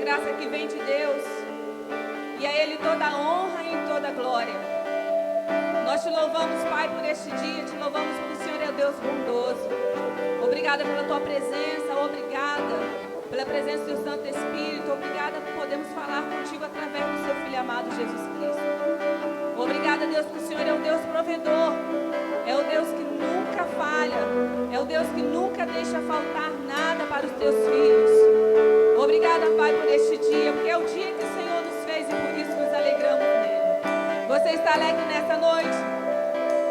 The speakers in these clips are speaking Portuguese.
graça que vem de Deus. E a Ele toda a honra e toda a glória. Nós te louvamos, Pai, por este dia. Te louvamos porque o Senhor é o Deus bondoso. Obrigada pela tua presença. Obrigada pela presença do Santo Espírito. Obrigada por podermos falar contigo através do seu Filho amado Jesus Cristo. Obrigada, Deus, porque o Senhor é o Deus provedor. É o Deus que nunca falha. É o Deus que nunca deixa faltar nada para os teus filhos. Obrigada, Pai, por este dia, porque é o dia que o Senhor nos fez e por isso nos alegramos nele. Você está alegre nessa noite?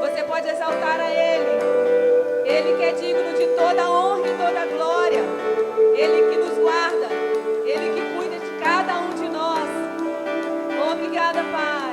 Você pode exaltar a Ele. Ele que é digno de toda a honra e toda a glória. Ele que nos guarda. Ele que cuida de cada um de nós. Obrigada, Pai.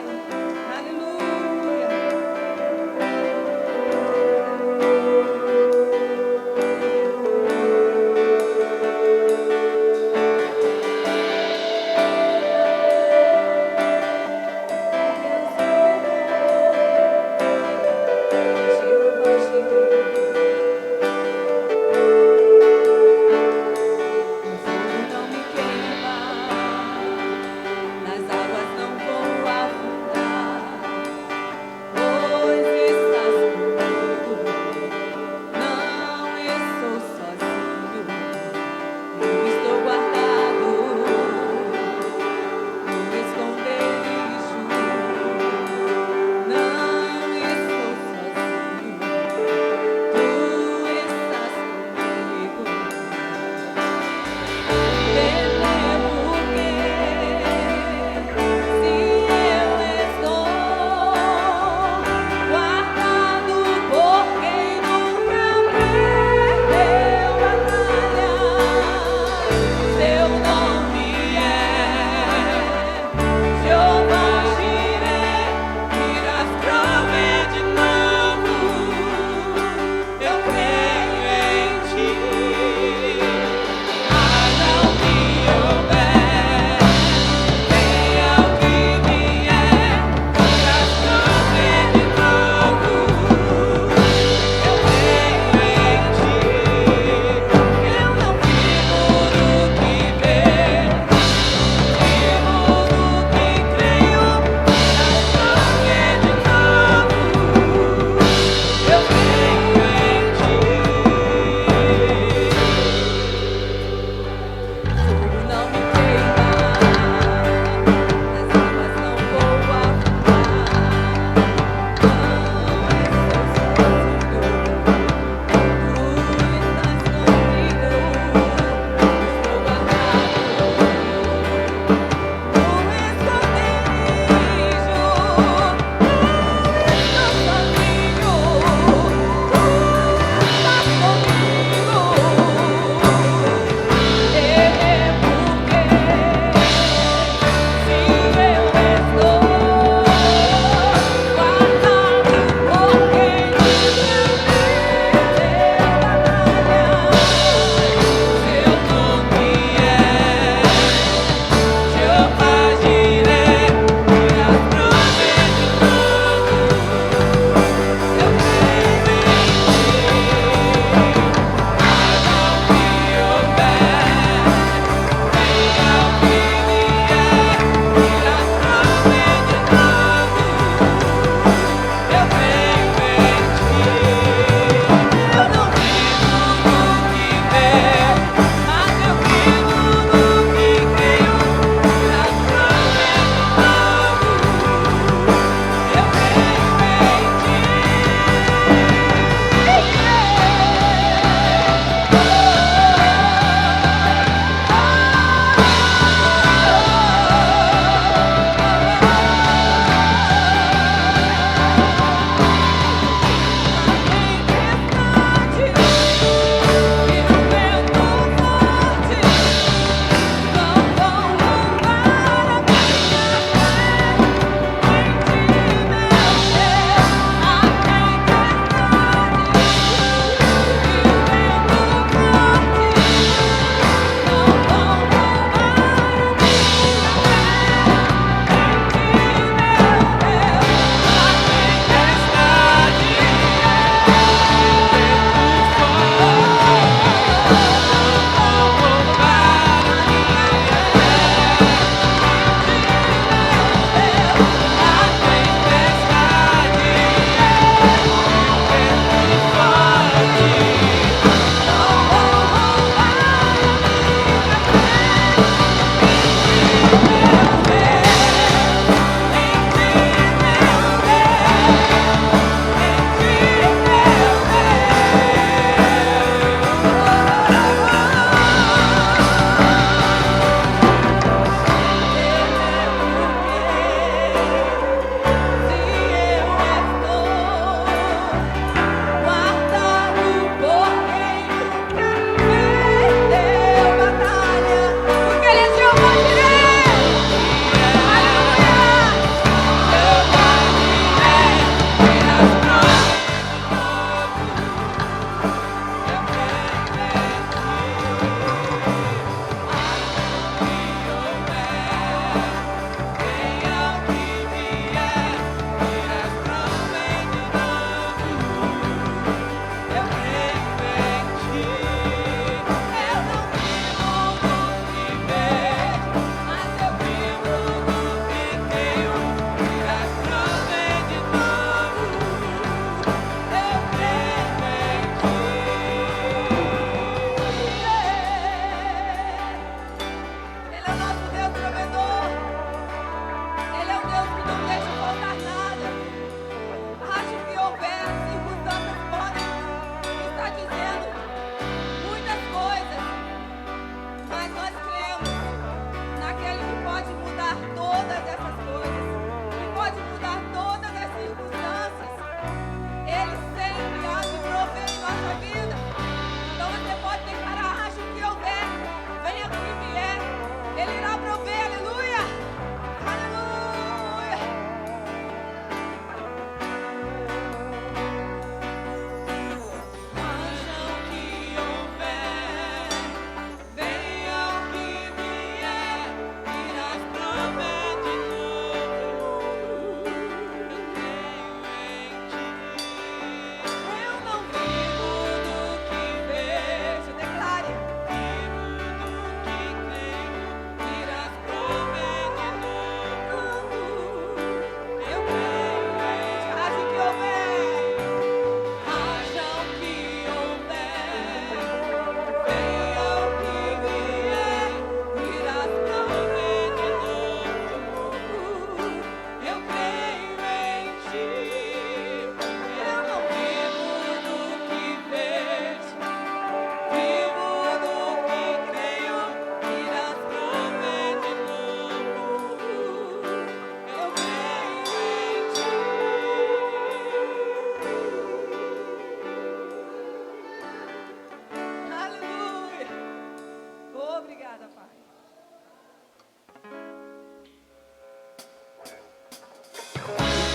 Obrigada, Pai.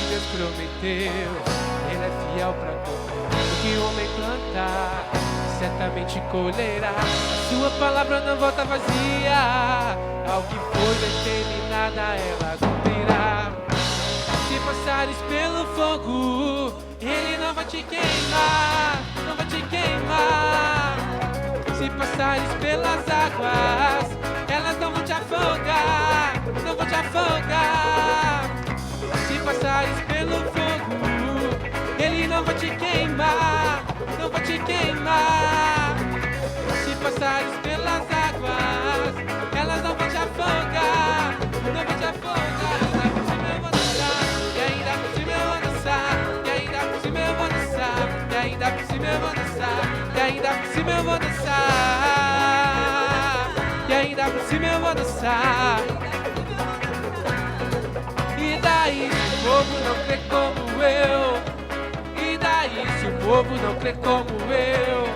Deus prometeu, Ele é fiel para cumprir. O que o homem plantar, certamente colherá. A sua palavra não volta vazia, ao que foi determinada ela cumprirá. Se passares pelo fogo, Ele não vai te queimar, não vai te queimar. Se passares pelas águas, elas não vão te afogar, não vão te afogar. Se passares pelo fogo, Ele não vai te queimar, não vai te queimar. Se passares pelas águas, elas não vão te afogar, não vão te afogar. E ainda por cima eu vou dançar, e ainda por cima eu vou dançar, e ainda por cima eu vou dançar, e ainda por cima eu vou dançar, e ainda por cima eu vou dançar. E daí se o povo não crê como eu? E daí se o povo não crê como eu?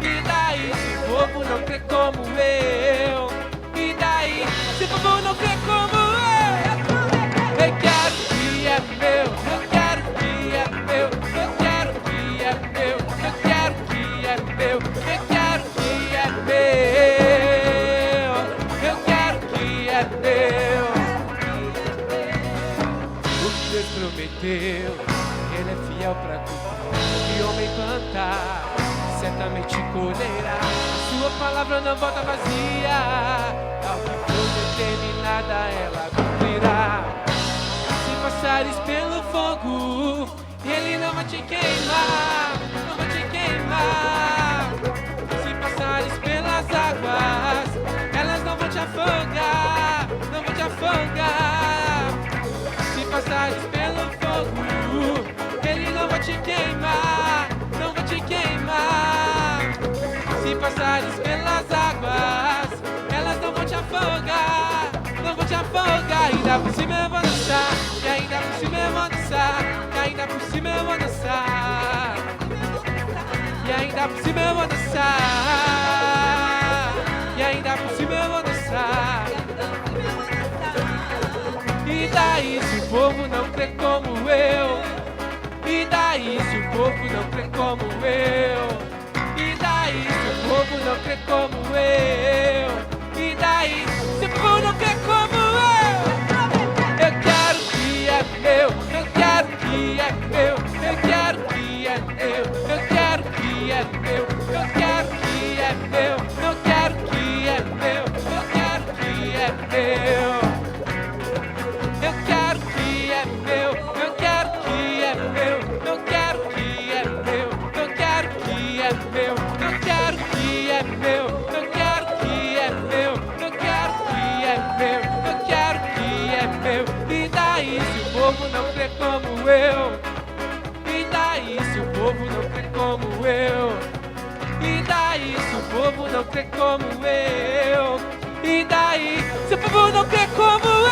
E daí se o povo não crê como eu? E daí se o povo não crê como eu? Eu quero que é meu, eu quero que é meu, eu quero que é meu, eu quero que é meu, eu quero que é meu, eu quero que é meu. Deus prometeu, Ele é fiel para cumprir. O que homem plantar, certamente colherá. A sua palavra não volta vazia, ao que for determinada ela cumprirá. Se passares pelo fogo, Ele não vai te queimar, não vai te queimar. Se passares pelas águas, elas não vão te afogar, não vão te afogar. Se passares pelo fogo, Ele não vai te queimar, não vai te queimar. Se passares pelas águas, elas não vão te afogar, não vão te afogar. Ainda por cima eu vou dançar, e ainda por cima eu vou dançar, e ainda por cima eu vou dançar, e ainda por cima eu vou dançar, e ainda por cima eu vou dançar. E daí se o povo não crê como eu? E daí se o povo não crê como eu? E daí se o povo não crê como eu? E daí se o povo não crê como eu? Eu quero que é meu, eu quero que é meu, eu quero que é meu, eu quero que é meu, eu quero que é meu, eu quero que é meu, eu quero que é meu. Eu quero que é meu, eu quero que é meu, eu quero que é meu, eu quero que é meu, eu quero que é meu, eu quero que é meu, eu quero que é meu, eu quero que é meu. E daí se o povo não crê como eu? E daí se o povo não crê como eu? E daí se o povo não crê como eu? E daí se o povo não crê como eu?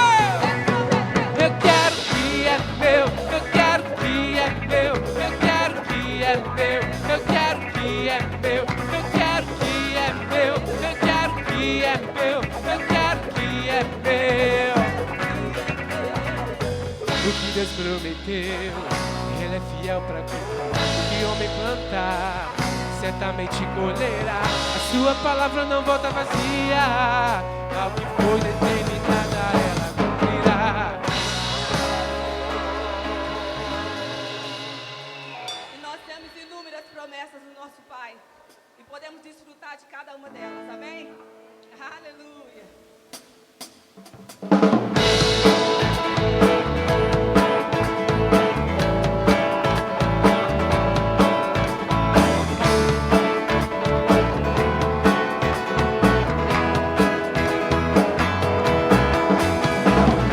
Eu quero que é meu, eu quero que é meu, eu quero que é meu, eu quero que é meu, eu quero que é meu, eu quero que é meu, eu quero que é meu. O que Deus prometeu, Ele é fiel para cumprir. O que homem plantar, certamente colherá. A sua palavra não volta vazia, ao que foi determinada ela cumprirá. Promessas do nosso Pai e podemos desfrutar de cada uma delas, amém? Aleluia!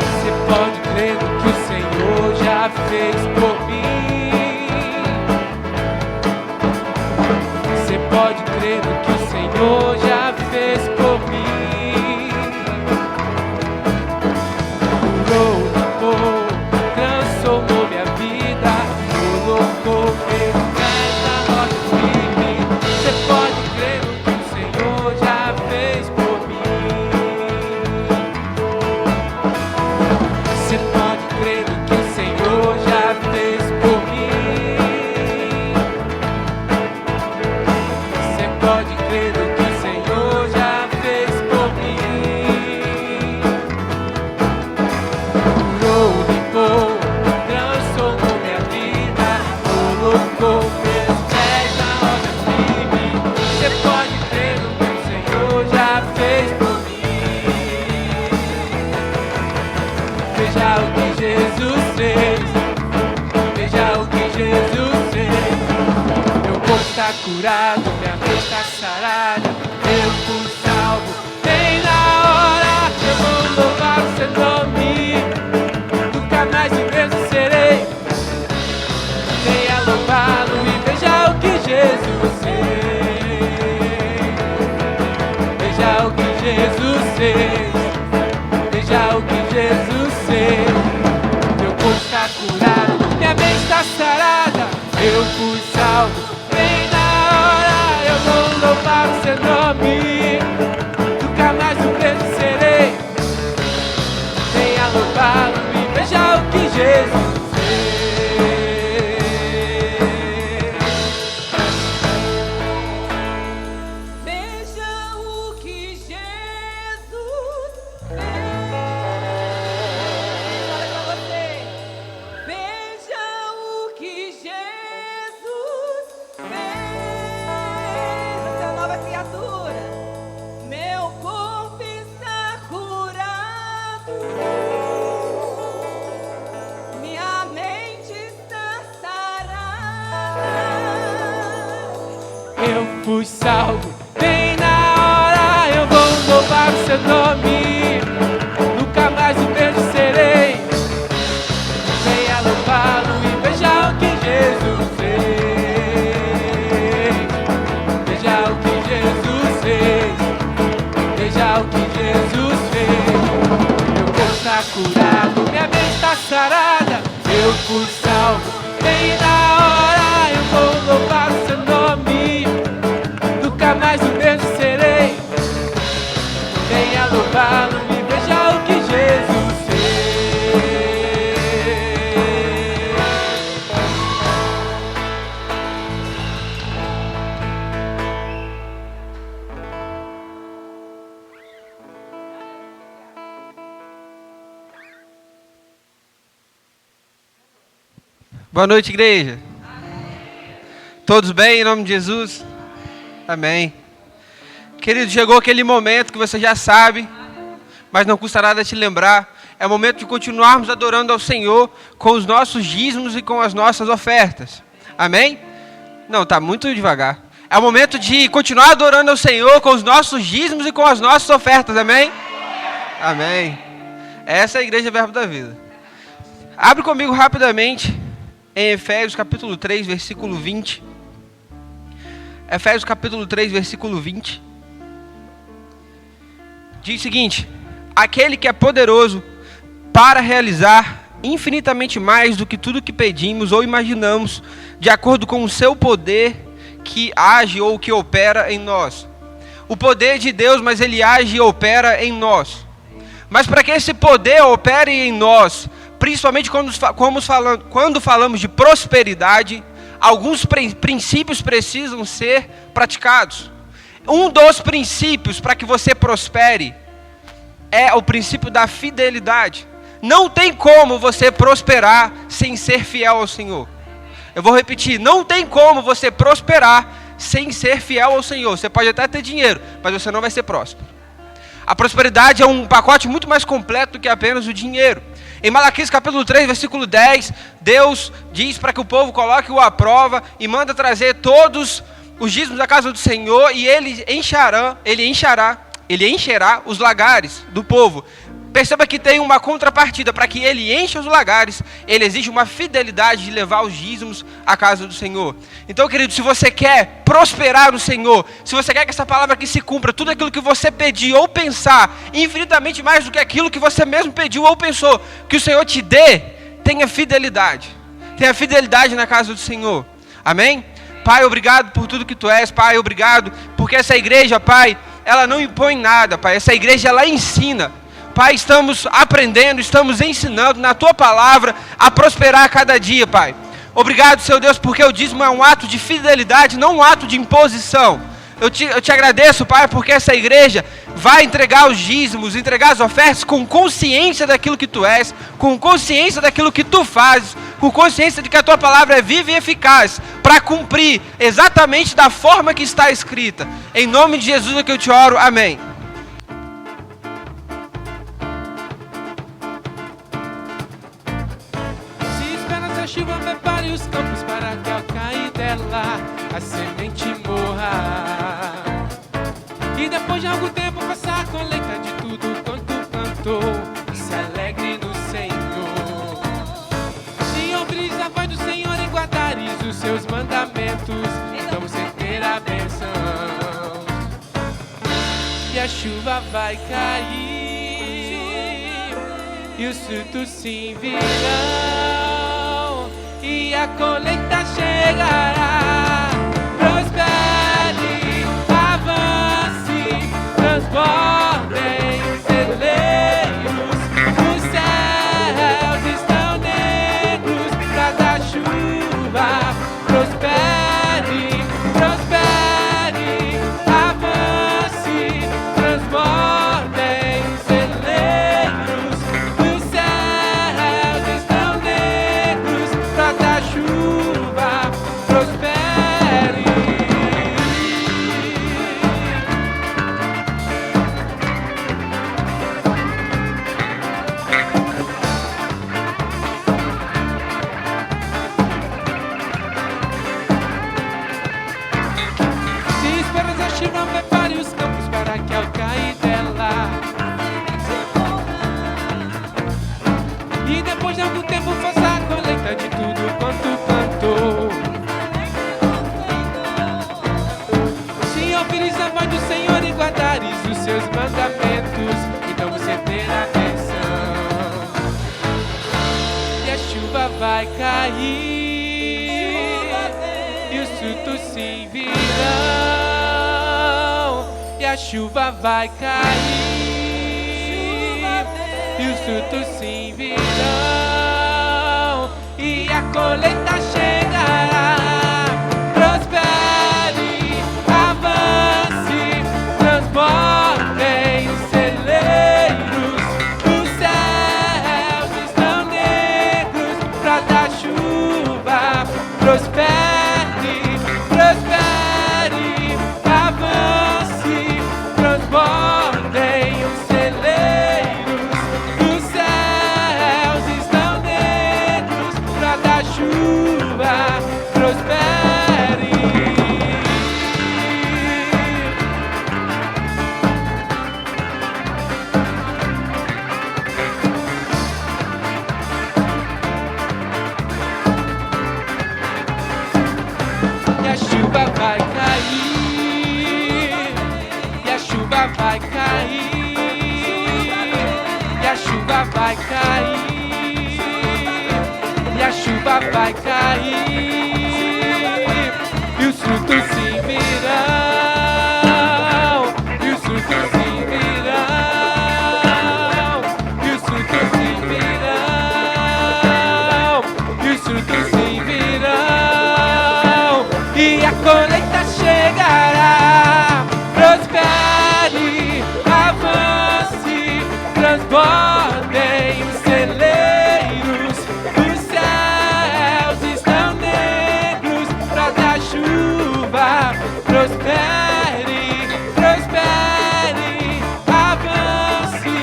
Você pode crer no que o Senhor já fez por mim. Pode crer no que o Senhor já fez por mim. Curou, limpou, transformou minha vida, colocou meus pés na rocha firme. Você pode crer no que o Senhor já fez por mim. curado, minha mente está sarada, eu fui salvo. Bem na hora eu vou louvar o seu nome, nunca mais o mesmo serei. Venha louvá-lo e veja o que Jesus fez. Veja o que Jesus fez. Veja o que Jesus fez. Meu corpo está curado, minha mente está sarada, eu fui salvo. Bem na hora eu vou louvar o seu nome, nunca mais o mesmo serei. Venha louvá-lo e veja o que Jesus fez. Veja o que Jesus fez. Olha pra você. Veja o que Jesus fez. Você é uma nova criatura. Meu corpo está curado. Minha mente está sarada. Eu fui salvo, bem na hora eu vou louvar o seu nome, nunca mais o mesmo serei. Venha louvá-lo e veja o que Jesus fez. Veja o que Jesus fez. Veja o que Jesus fez. Meu corpo está curado, minha mente está sarada, eu fui salvo. Bem na hora eu vou louvar o seu nome, nunca mais o mesmo serei. Venha louvá-lo e veja o que Jesus fez. Boa noite, igreja. Todos bem, em nome de Jesus? Amém. Querido, chegou aquele momento que você já sabe, mas não custa nada te lembrar. É o momento de continuarmos adorando ao Senhor com os nossos dízimos e com as nossas ofertas. Amém? Não, tá muito devagar. É o momento de continuar adorando ao Senhor com os nossos dízimos e com as nossas ofertas. Amém? Amém. Essa é a Igreja Verbo da Vida. Abre comigo rapidamente em Efésios capítulo 3, versículo 20. Efésios capítulo 3, versículo 20. Diz o seguinte: aquele que é poderoso para realizar infinitamente mais do que tudo que pedimos ou imaginamos, de acordo com o seu poder que age ou que opera em nós. O poder de Deus, mas ele age e opera em nós. Mas para que esse poder opere em nós, principalmente quando falamos de prosperidade, alguns princípios precisam ser praticados. Um dos princípios para que você prospere é o princípio da fidelidade. Não tem como você prosperar sem ser fiel ao Senhor. Eu vou repetir, não tem como você prosperar sem ser fiel ao Senhor. Você pode até ter dinheiro, mas você não vai ser próspero. A prosperidade é um pacote muito mais completo do que apenas o dinheiro. Em Malaquias capítulo 3, versículo 10, Deus diz para que o povo coloque-o à prova e manda trazer todos os dízimos da casa do Senhor e ele encherá os lagares do povo. Perceba que tem uma contrapartida. Para que ele encha os lagares, ele exige uma fidelidade de levar os dízimos à casa do Senhor. Então, querido, se você quer prosperar no Senhor, se você quer que essa palavra aqui se cumpra, tudo aquilo que você pedir ou pensar, infinitamente mais do que aquilo que você mesmo pediu ou pensou, que o Senhor te dê, tenha fidelidade. Tenha fidelidade na casa do Senhor. Amém? Pai, obrigado por tudo que Tu és. Pai, obrigado porque essa igreja, Pai, ela não impõe nada, Pai. Essa igreja, ela ensina. Pai, estamos aprendendo, estamos ensinando na Tua palavra a prosperar a cada dia, Pai. Obrigado, Seu Deus, porque o dízimo é um ato de fidelidade, não um ato de imposição. Eu te agradeço, Pai, porque essa igreja vai entregar os dízimos, entregar as ofertas com consciência daquilo que Tu és, com consciência daquilo que Tu fazes, com consciência de que a Tua palavra é viva e eficaz, para cumprir exatamente da forma que está escrita. Em nome de Jesus é que eu te oro, amém. Se esperas a chuva, prepare os campos para que ao cair dela, a semente morra. E depois de algum tempo passar a colheita de tudo quanto plantou, se alegre no Senhor. Se ouvires a voz do Senhor e guardares os seus mandamentos, então você terá bênção. E a chuva vai cair, e os frutos se virão, e a colheita chegará. Prospere, avance, transbordem celeiros. Os céus estão negros pra dar chuva. Prospere, prospere, avance, transbordem celeiros. Os céus estão negros pra dar chuva. Prospere. Se esperas a chuva, prepare os campos para que ao cair dela, e depois de algum tempo faça a colheita de tudo quanto plantou. Se ouvires a voz do Senhor e guardares os seus mandamentos, então você terá bênção. E a chuva vai cair, e os frutos se virão. E a chuva vai cair, e os frutos se virão, e a colheita chegará. Prospere, avance, transbordem celeiros. Os céus estão negros pra dar chuva. Prospere, prospere, avance, transbordem os celeiros. Os céus estão negros pra dar chuva. Prospere. E a chuva vai cair, e a chuva vai cair, e a chuva vai cair, e a chuva vai cair, e os frutos se virão, e os frutos se virão, e os frutos se virão, e os frutos se virão, e a colheita chegará. Prospere, avance, transbordem os celeiros. Os céus estão negros pra dar chuva. Prospere, prospere, avance,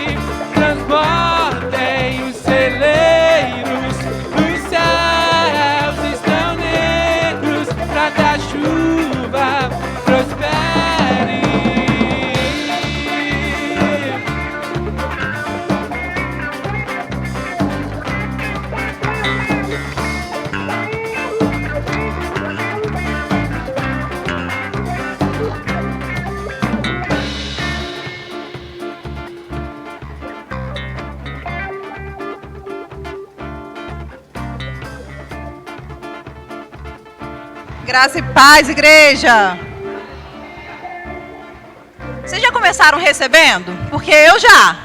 transbordem os celeiros. Os céus estão negros pra dar chuva. Prospere. Graça e paz, igreja. Vocês já começaram recebendo? Porque eu já.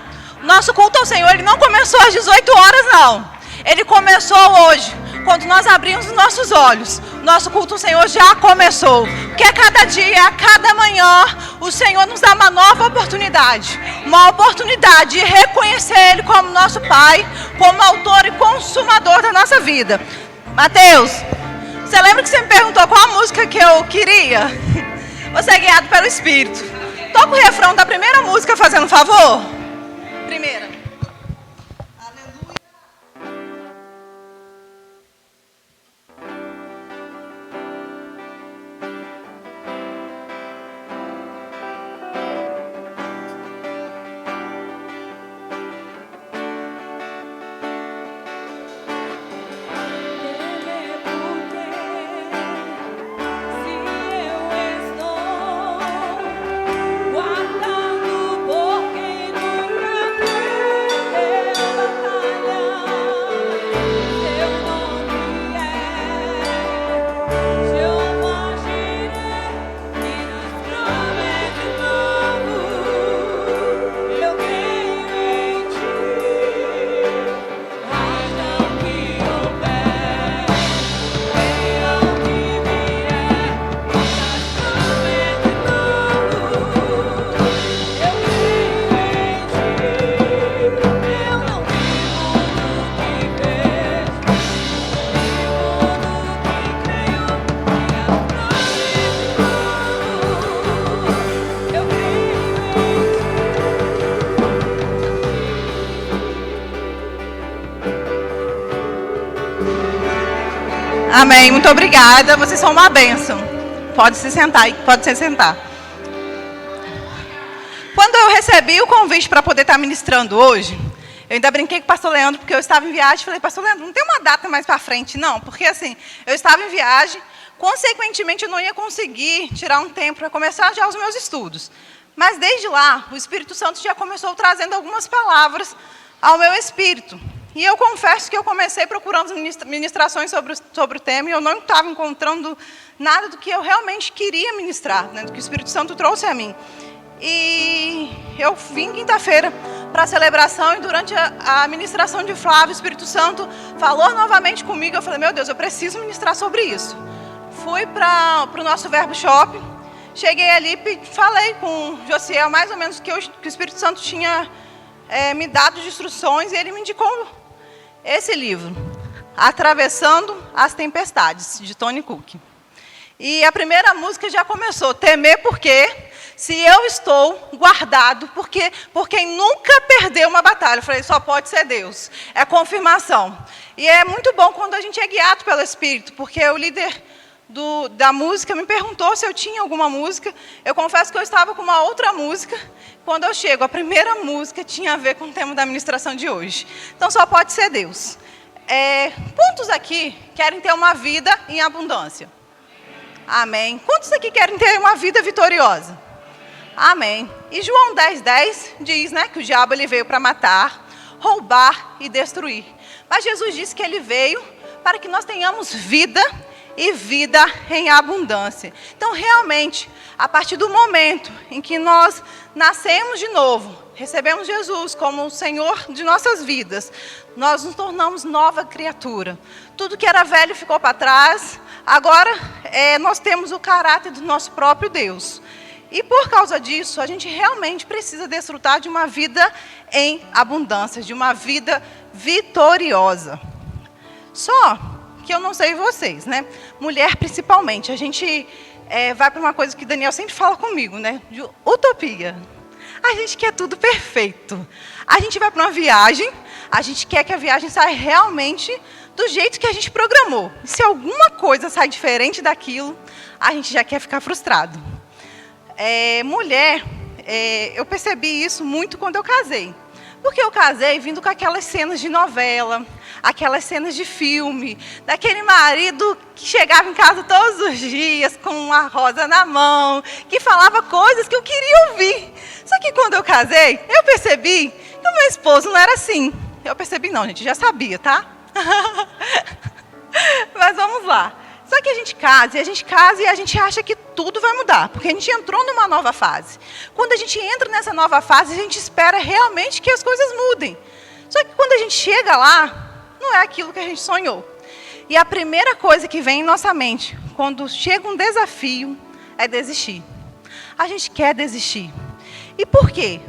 Nosso culto ao Senhor, ele não começou às 18 horas, não. Ele começou hoje, quando nós abrimos os nossos olhos. Nosso culto ao Senhor já começou. Porque a cada dia, a cada manhã, o Senhor nos dá uma nova oportunidade. Uma oportunidade de reconhecer Ele como nosso Pai, como autor e consumador da nossa vida. Mateus, você lembra que você me perguntou qual a música que eu queria? Você é guiado pelo Espírito. Toca o refrão da primeira música, fazendo um favor. Primeira. Aleluia. Amém. Muito obrigada. Vocês são uma bênção. Pode se sentar. Pode se sentar. Quando eu recebi o convite para poder estar ministrando hoje, eu ainda brinquei com o pastor Leandro, porque eu estava em viagem. Falei, pastor Leandro, não tem uma data mais para frente, não? Porque assim, eu estava em viagem, consequentemente eu não ia conseguir tirar um tempo para começar já os meus estudos. Mas desde lá, o Espírito Santo já começou trazendo algumas palavras ao meu espírito. E eu confesso que eu comecei procurando ministrações sobre o tema e eu não estava encontrando nada do que eu realmente queria ministrar, né, do que o Espírito Santo trouxe a mim. E eu vim quinta-feira para a celebração e durante a ministração de Flávio, o Espírito Santo falou novamente comigo. Eu falei, meu Deus, eu preciso ministrar sobre isso. Fui para o nosso Verbo Shop, cheguei ali e falei com o Josiel mais ou menos que o Espírito Santo tinha me dado de instruções e ele me indicou esse livro, Atravessando as Tempestades, de Tony Cook. E a primeira música já começou, temer porque se eu estou guardado, porque por quem nunca perdeu uma batalha. Eu falei, só pode ser Deus, é confirmação. E é muito bom quando a gente é guiado pelo Espírito, porque o líder da música me perguntou se eu tinha alguma música. Eu confesso que eu estava com uma outra música. Quando eu chego, a primeira música tinha a ver com o tema da ministração de hoje. Então, só pode ser Deus. Quantos aqui querem ter uma vida em abundância? Amém. Quantos aqui querem ter uma vida vitoriosa? Amém. E João 10:10 diz, né, que o diabo ele veio para matar, roubar e destruir. Mas Jesus disse que ele veio para que nós tenhamos vida e vida em abundância. Então, realmente, a partir do momento em que nós nascemos de novo, recebemos Jesus como o Senhor de nossas vidas, nós nos tornamos nova criatura. Tudo que era velho ficou para trás, agora nós temos o caráter do nosso próprio Deus. E por causa disso, a gente realmente precisa desfrutar de uma vida em abundância, de uma vida vitoriosa. Só que eu não sei vocês, né? Mulher principalmente, a gente vai para uma coisa que Daniel sempre fala comigo, né? De utopia. A gente quer tudo perfeito. A gente vai para uma viagem, a gente quer que a viagem saia realmente do jeito que a gente programou. E se alguma coisa sai diferente daquilo, a gente já quer ficar frustrado. Mulher, eu percebi isso muito quando eu casei. Porque eu casei vindo com aquelas cenas de novela, aquelas cenas de filme, daquele marido que chegava em casa todos os dias com uma rosa na mão, que falava coisas que eu queria ouvir. Só que quando eu casei, eu percebi que o meu esposo não era assim. Eu percebi não, gente, já sabia, tá? Mas vamos lá. Só que a gente casa e a gente acha que tudo vai mudar, porque a gente entrou numa nova fase. Quando a gente entra nessa nova fase, a gente espera realmente que as coisas mudem. Só que quando a gente chega lá, não é aquilo que a gente sonhou. E a primeira coisa que vem em nossa mente, quando chega um desafio, é desistir. A gente quer desistir. E por quê?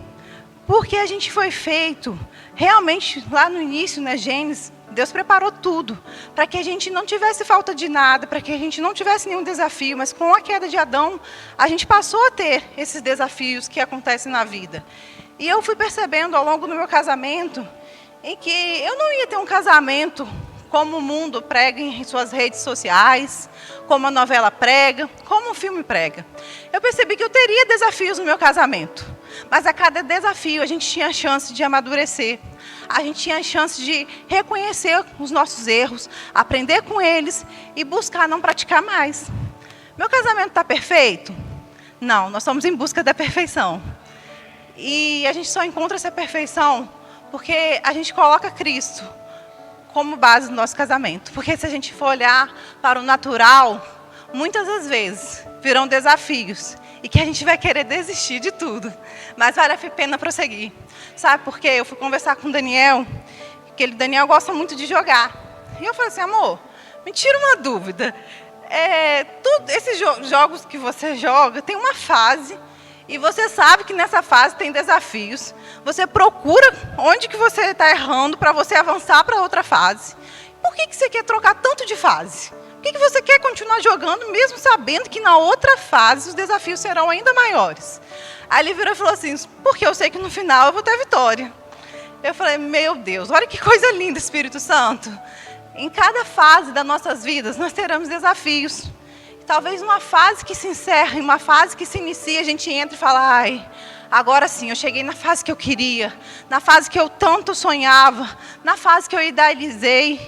Porque a gente foi feito, realmente, lá no início, né, Gênesis, Deus preparou tudo para que a gente não tivesse falta de nada, para que a gente não tivesse nenhum desafio, mas com a queda de Adão, a gente passou a ter esses desafios que acontecem na vida. E eu fui percebendo ao longo do meu casamento, em que eu não ia ter um casamento como o mundo prega em suas redes sociais, como a novela prega, como o filme prega. Eu percebi que eu teria desafios no meu casamento, mas a cada desafio a gente tinha a chance de amadurecer, a gente tinha a chance de reconhecer os nossos erros, aprender com eles e buscar não praticar mais. Meu casamento está perfeito? Não, nós estamos em busca da perfeição. E a gente só encontra essa perfeição porque a gente coloca Cristo como base do nosso casamento. Porque se a gente for olhar para o natural, muitas das vezes virão desafios e que a gente vai querer desistir de tudo. Mas vale a pena prosseguir. Sabe por quê? Eu fui conversar com o Daniel, que Daniel gosta muito de jogar. E eu falei assim, amor, me tira uma dúvida. Esses jogos que você joga, tem uma fase, e você sabe que nessa fase tem desafios. Você procura onde que você está errando para você avançar para outra fase. Por que você quer trocar tanto de fase? Por que você quer continuar jogando, mesmo sabendo que na outra fase os desafios serão ainda maiores? Aí ele virou e falou assim, porque eu sei que no final eu vou ter vitória. Eu falei, meu Deus, olha que coisa linda, Espírito Santo. Em cada fase das nossas vidas, nós teremos desafios. Talvez uma fase que se encerra, uma fase que se inicia, a gente entra e fala, ai, agora sim, eu cheguei na fase que eu queria, na fase que eu tanto sonhava, na fase que eu idealizei.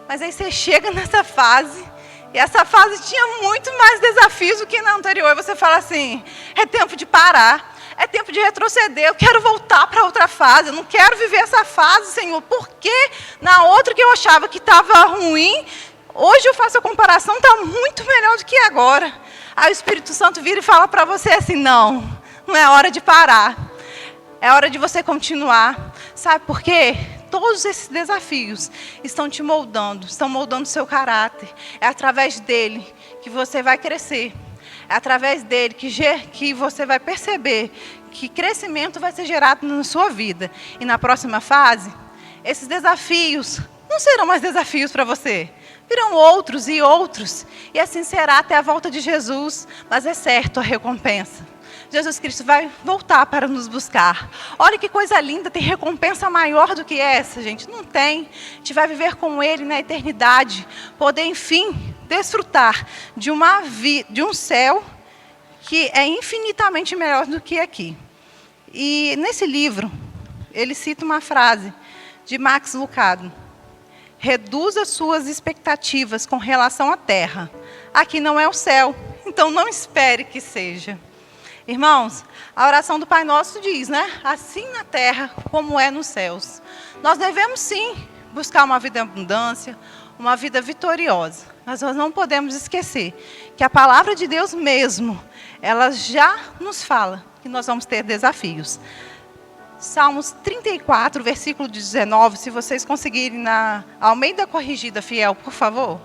Mas aí você chega nessa fase, e essa fase tinha muito mais desafios do que na anterior. E você fala assim, é tempo de parar. É tempo de retroceder, eu quero voltar para outra fase, eu não quero viver essa fase, Senhor, porque na outra que eu achava que estava ruim, hoje eu faço a comparação, está muito melhor do que agora. Aí o Espírito Santo vira e fala para você assim, não é hora de parar, é hora de você continuar. Sabe por quê? Todos esses desafios estão te moldando, estão moldando o seu caráter. É através dele que você vai crescer. É através dele que você vai perceber que crescimento vai ser gerado na sua vida. E na próxima fase, esses desafios não serão mais desafios para você. Virão outros e outros. E assim será até a volta de Jesus. Mas é certo a recompensa. Jesus Cristo vai voltar para nos buscar. Olha que coisa linda, tem recompensa maior do que essa, gente? Não tem. A gente vai viver com Ele na eternidade. Poder, enfim, desfrutar de um céu que é infinitamente melhor do que aqui. E nesse livro, ele cita uma frase de Max Lucado. Reduza suas expectativas com relação à terra. Aqui não é o céu, então não espere que seja. Irmãos, a oração do Pai Nosso diz, né? Assim na terra como é nos céus. Nós devemos sim buscar uma vida em abundância, uma vida vitoriosa. Mas nós não podemos esquecer que a palavra de Deus mesmo, ela já nos fala que nós vamos ter desafios. Salmos 34, versículo 19, se vocês conseguirem na Almeida Corrigida Fiel, por favor.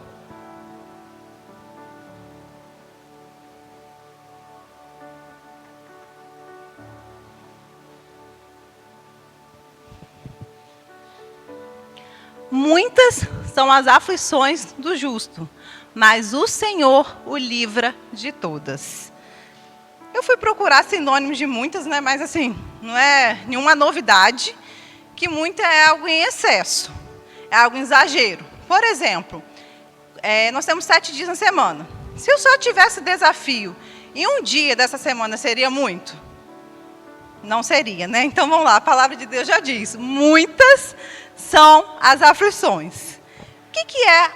Muitas são as aflições do justo, mas o Senhor o livra de todas. Eu fui procurar sinônimos de muitas, né? Mas assim, não é nenhuma novidade, que muita é algo em excesso, é algo em exagero. Por exemplo, nós temos 7 dias na semana. Se eu só tivesse desafio em um dia dessa semana, seria muito? Não seria, né? Então vamos lá, a palavra de Deus já diz, muitas são as aflições. O que é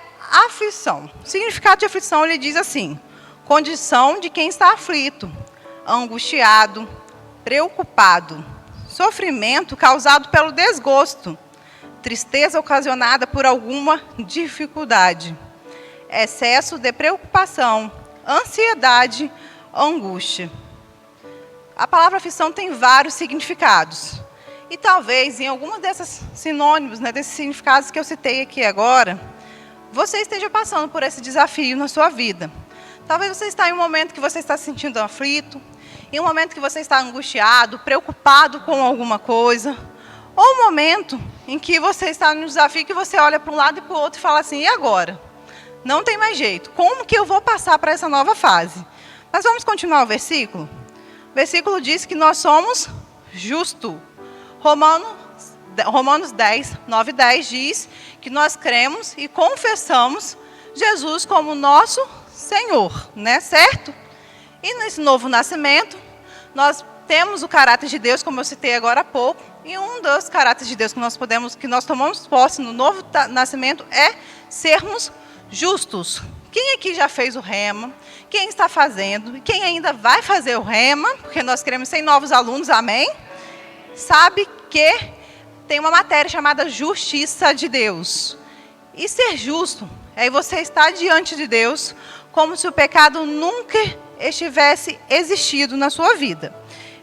aflição? O significado de aflição, ele diz assim, condição de quem está aflito, angustiado, preocupado, sofrimento causado pelo desgosto, tristeza ocasionada por alguma dificuldade, excesso de preocupação, ansiedade, angústia. A palavra aflição tem vários significados. E talvez, em alguma desses sinônimos, né, desses significados que eu citei aqui agora, você esteja passando por esse desafio na sua vida. Talvez você está em um momento que você está se sentindo aflito, em um momento que você está angustiado, preocupado com alguma coisa, ou um momento em que você está num desafio que você olha para um lado e para o outro e fala assim, e agora? Não tem mais jeito. Como que eu vou passar para essa nova fase? Mas vamos continuar o versículo? O versículo diz que nós somos justos. Romanos 10, 9 e 10 diz que nós cremos e confessamos Jesus como nosso Senhor, né? Certo? E nesse novo nascimento, nós temos o caráter de Deus, como eu citei agora há pouco, e um dos caráteres de Deus que nós tomamos posse no novo nascimento é sermos justos. Quem aqui já fez o rema? Quem está fazendo? Quem ainda vai fazer o rema? Porque nós queremos 100 novos alunos, amém? Sabe que tem uma matéria chamada justiça de Deus. E ser justo é você estar diante de Deus como se o pecado nunca estivesse existido na sua vida.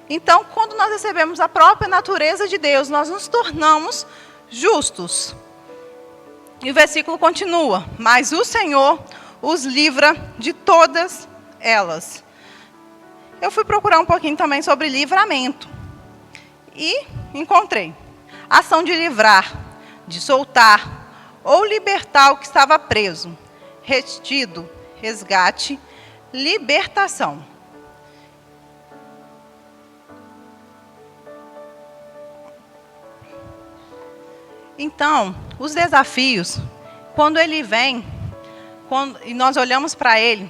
Então, quando nós recebemos a própria natureza de Deus, nós nos tornamos justos. E o versículo continua, mas o Senhor os livra de todas elas. Eu fui procurar um pouquinho também sobre livramento. E encontrei. Ação de livrar, de soltar ou libertar o que estava preso. Retido, resgate, libertação. Então, os desafios, quando ele vem, e nós olhamos para ele,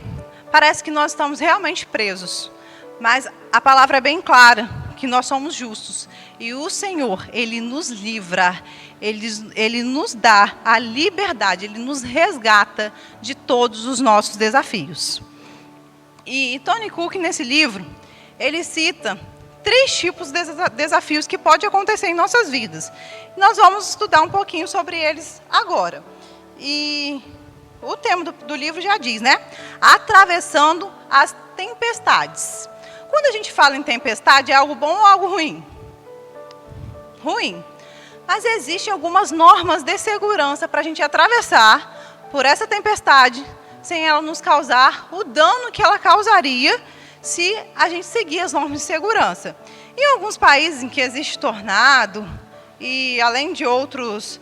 parece que nós estamos realmente presos. Mas a palavra é bem clara, que nós somos justos. E o Senhor, Ele nos livra, Ele nos dá a liberdade, Ele nos resgata de todos os nossos desafios. E Tony Cook, nesse livro, ele cita 3 tipos de desafios que podem acontecer em nossas vidas. Nós vamos estudar um pouquinho sobre eles agora. E o tema do livro já diz, né? Atravessando as tempestades. Quando a gente fala em tempestade, é algo bom ou algo ruim? Ruim. Mas existem algumas normas de segurança para a gente atravessar por essa tempestade sem ela nos causar o dano que ela causaria se a gente seguir as normas de segurança. Em alguns países em que existe tornado e além de outras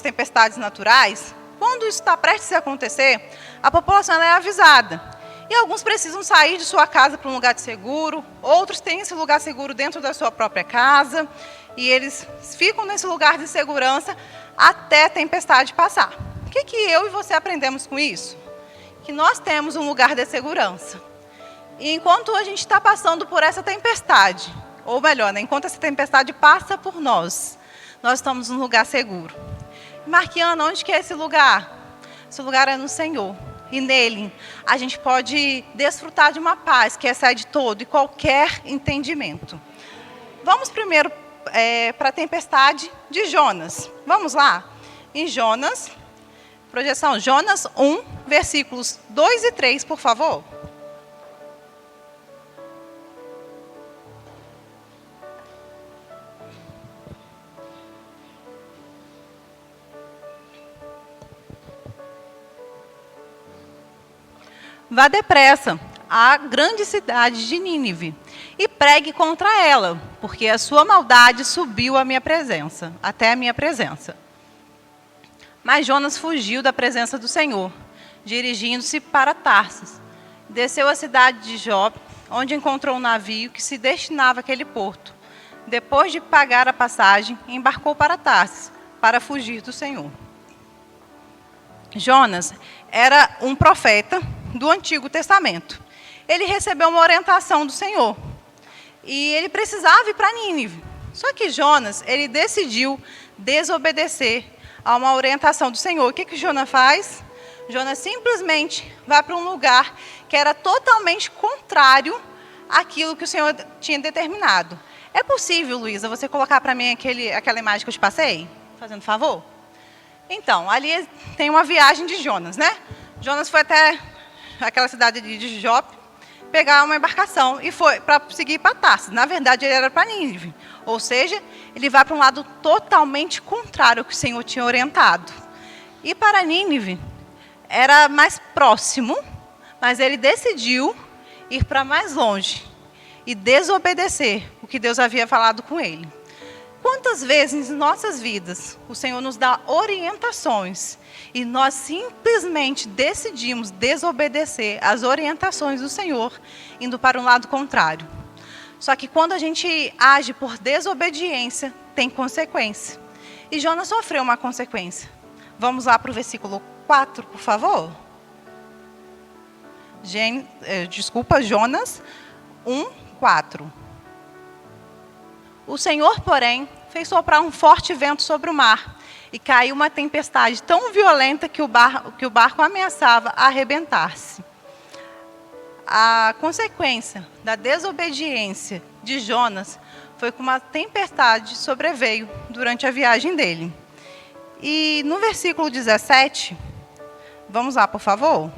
tempestades naturais, quando isso está prestes a acontecer, a população ela é avisada. E alguns precisam sair de sua casa para um lugar seguro, outros têm esse lugar seguro dentro da sua própria casa, e eles ficam nesse lugar de segurança até a tempestade passar. O que eu e você aprendemos com isso? Que nós temos um lugar de segurança. E enquanto a gente está passando por essa tempestade, ou melhor, né, enquanto essa tempestade passa por nós estamos num lugar seguro. Marquiana, onde que é esse lugar? Esse lugar é no Senhor. E nele, a gente pode desfrutar de uma paz que excede todo e qualquer entendimento. Vamos primeiro para a tempestade de Jonas. Vamos lá? Em Jonas, projeção Jonas 1, versículos 2 e 3, por favor. Vá depressa à grande cidade de Nínive e pregue contra ela, porque a sua maldade subiu à minha presença, até a minha presença. Mas Jonas fugiu da presença do Senhor, dirigindo-se para Tarsis. Desceu à cidade de Jope, onde encontrou um navio que se destinava àquele porto. Depois de pagar a passagem, embarcou para Tarsis, para fugir do Senhor. Jonas era um profeta do Antigo Testamento. Ele recebeu uma orientação do Senhor. E ele precisava ir para Nínive. Só que Jonas, ele decidiu desobedecer a uma orientação do Senhor. O que Jonas faz? Jonas simplesmente vai para um lugar que era totalmente contrário àquilo que o Senhor tinha determinado. É possível, Luísa, você colocar para mim aquela imagem que eu te passei? Fazendo favor? Então, ali tem uma viagem de Jonas, né? Jonas foi até aquela cidade de Jope, pegar uma embarcação e foi para seguir para Tarsis. Na verdade, ele era para Nínive. Ou seja, ele vai para um lado totalmente contrário ao que o Senhor tinha orientado. E para Nínive era mais próximo, mas ele decidiu ir para mais longe e desobedecer o que Deus havia falado com ele. Quantas vezes em nossas vidas o Senhor nos dá orientações e nós simplesmente decidimos desobedecer as orientações do Senhor, indo para um lado contrário. Só que quando a gente age por desobediência, tem consequência. E Jonas sofreu uma consequência. Vamos lá para o versículo 4, por favor. Jonas 1, 4. O Senhor, porém, fez soprar um forte vento sobre o mar, e caiu uma tempestade tão violenta que o barco ameaçava arrebentar-se. A consequência da desobediência de Jonas foi que uma tempestade sobreveio durante a viagem dele. E no versículo 17, vamos lá, por favor.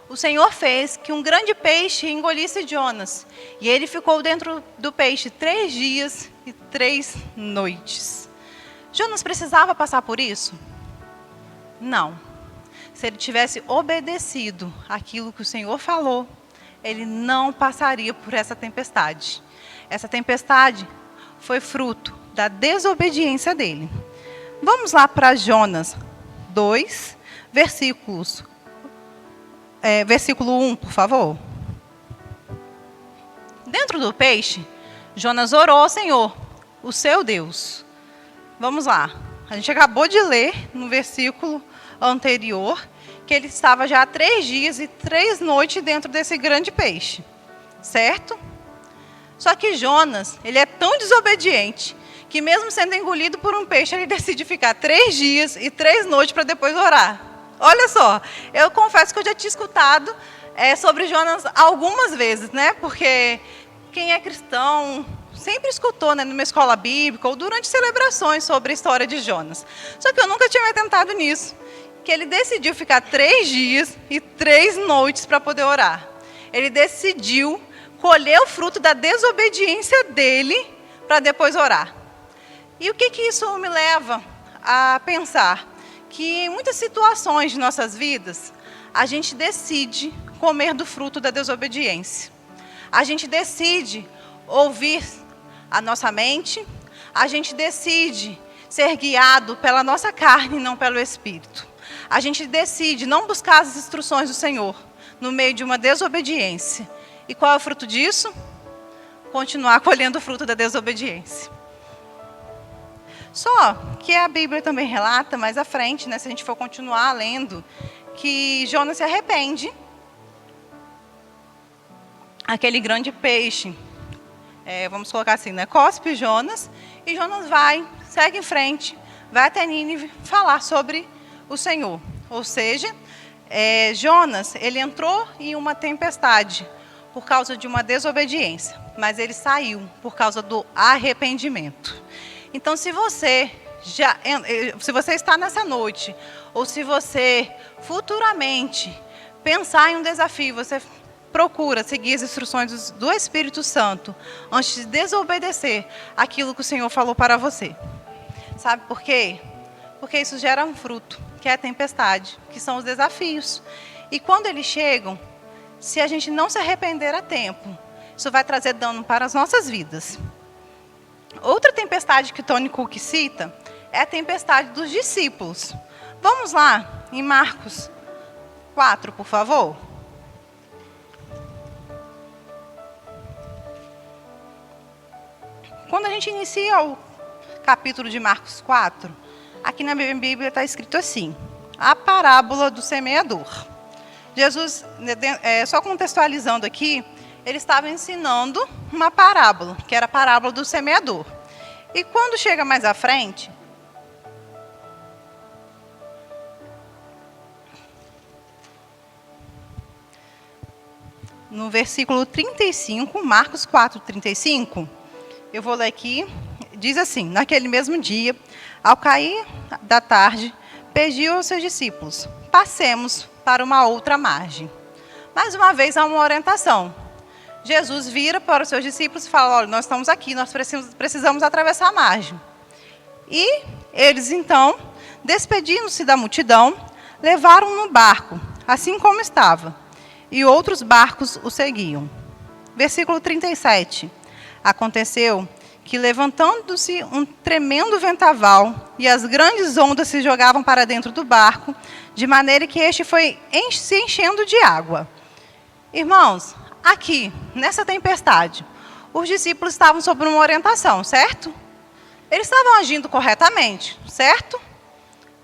O Senhor fez que um grande peixe engolisse Jonas, e ele ficou dentro do peixe 3 dias e 3 noites. Jonas precisava passar por isso? Não. Se ele tivesse obedecido aquilo que o Senhor falou, ele não passaria por essa tempestade. Essa tempestade foi fruto da desobediência dele. Vamos lá para Jonas 2, versículo 1, por favor. Dentro do peixe, Jonas orou ao Senhor, o seu Deus. Vamos lá. A gente acabou de ler no versículo anterior que ele estava já há 3 dias e 3 noites dentro desse grande peixe, certo? Só que Jonas, ele é tão desobediente que mesmo sendo engolido por um peixe, ele decide ficar 3 dias e 3 noites para depois orar. Olha só, eu confesso que eu já tinha escutado sobre Jonas algumas vezes, né? Porque quem é cristão sempre escutou, né, numa escola bíblica ou durante celebrações sobre a história de Jonas. Só que eu nunca tinha me atentado nisso, que ele decidiu ficar 3 dias e 3 noites para poder orar. Ele decidiu colher o fruto da desobediência dele para depois orar. E o que isso me leva a pensar? Que em muitas situações de nossas vidas, a gente decide comer do fruto da desobediência. A gente decide ouvir a nossa mente, a gente decide ser guiado pela nossa carne e não pelo Espírito. A gente decide não buscar as instruções do Senhor no meio de uma desobediência. E qual é o fruto disso? Continuar colhendo o fruto da desobediência. Só que a Bíblia também relata mais à frente, né, se a gente for continuar lendo, que Jonas se arrepende. Aquele grande peixe, vamos colocar assim, né, cospe Jonas, e Jonas segue em frente, vai até Nínive falar sobre o Senhor. Ou seja, Jonas, ele entrou em uma tempestade por causa de uma desobediência, mas ele saiu por causa do arrependimento. Então, se você está nessa noite, ou se você futuramente pensar em um desafio, você procura seguir as instruções do Espírito Santo antes de desobedecer aquilo que o Senhor falou para você. Sabe por quê? Porque isso gera um fruto, que é a tempestade, que são os desafios. E quando eles chegam, se a gente não se arrepender a tempo, isso vai trazer dano para as nossas vidas. Outra tempestade que Tony Cook cita é a tempestade dos discípulos. Vamos lá, em Marcos 4, por favor. Quando a gente inicia o capítulo de Marcos 4, aqui na Bíblia está escrito assim: a parábola do semeador. Jesus, só contextualizando aqui, ele estava ensinando uma parábola, que era a parábola do semeador. E quando chega mais à frente, no versículo 35, Marcos 4, 35, eu vou ler aqui, diz assim: naquele mesmo dia, ao cair da tarde, pediu aos seus discípulos: passemos para uma outra margem. Mais uma vez há uma orientação. Jesus vira para os seus discípulos e fala: olha, nós estamos aqui, nós precisamos atravessar a margem. E eles então, despedindo-se da multidão, levaram no barco, assim como estava, e outros barcos o seguiam. Versículo 37. Aconteceu que, levantando-se um tremendo vendaval, e as grandes ondas se jogavam para dentro do barco, de maneira que este foi se enchendo de água. Irmãos, aqui, nessa tempestade, os discípulos estavam sob uma orientação, certo? Eles estavam agindo corretamente, certo?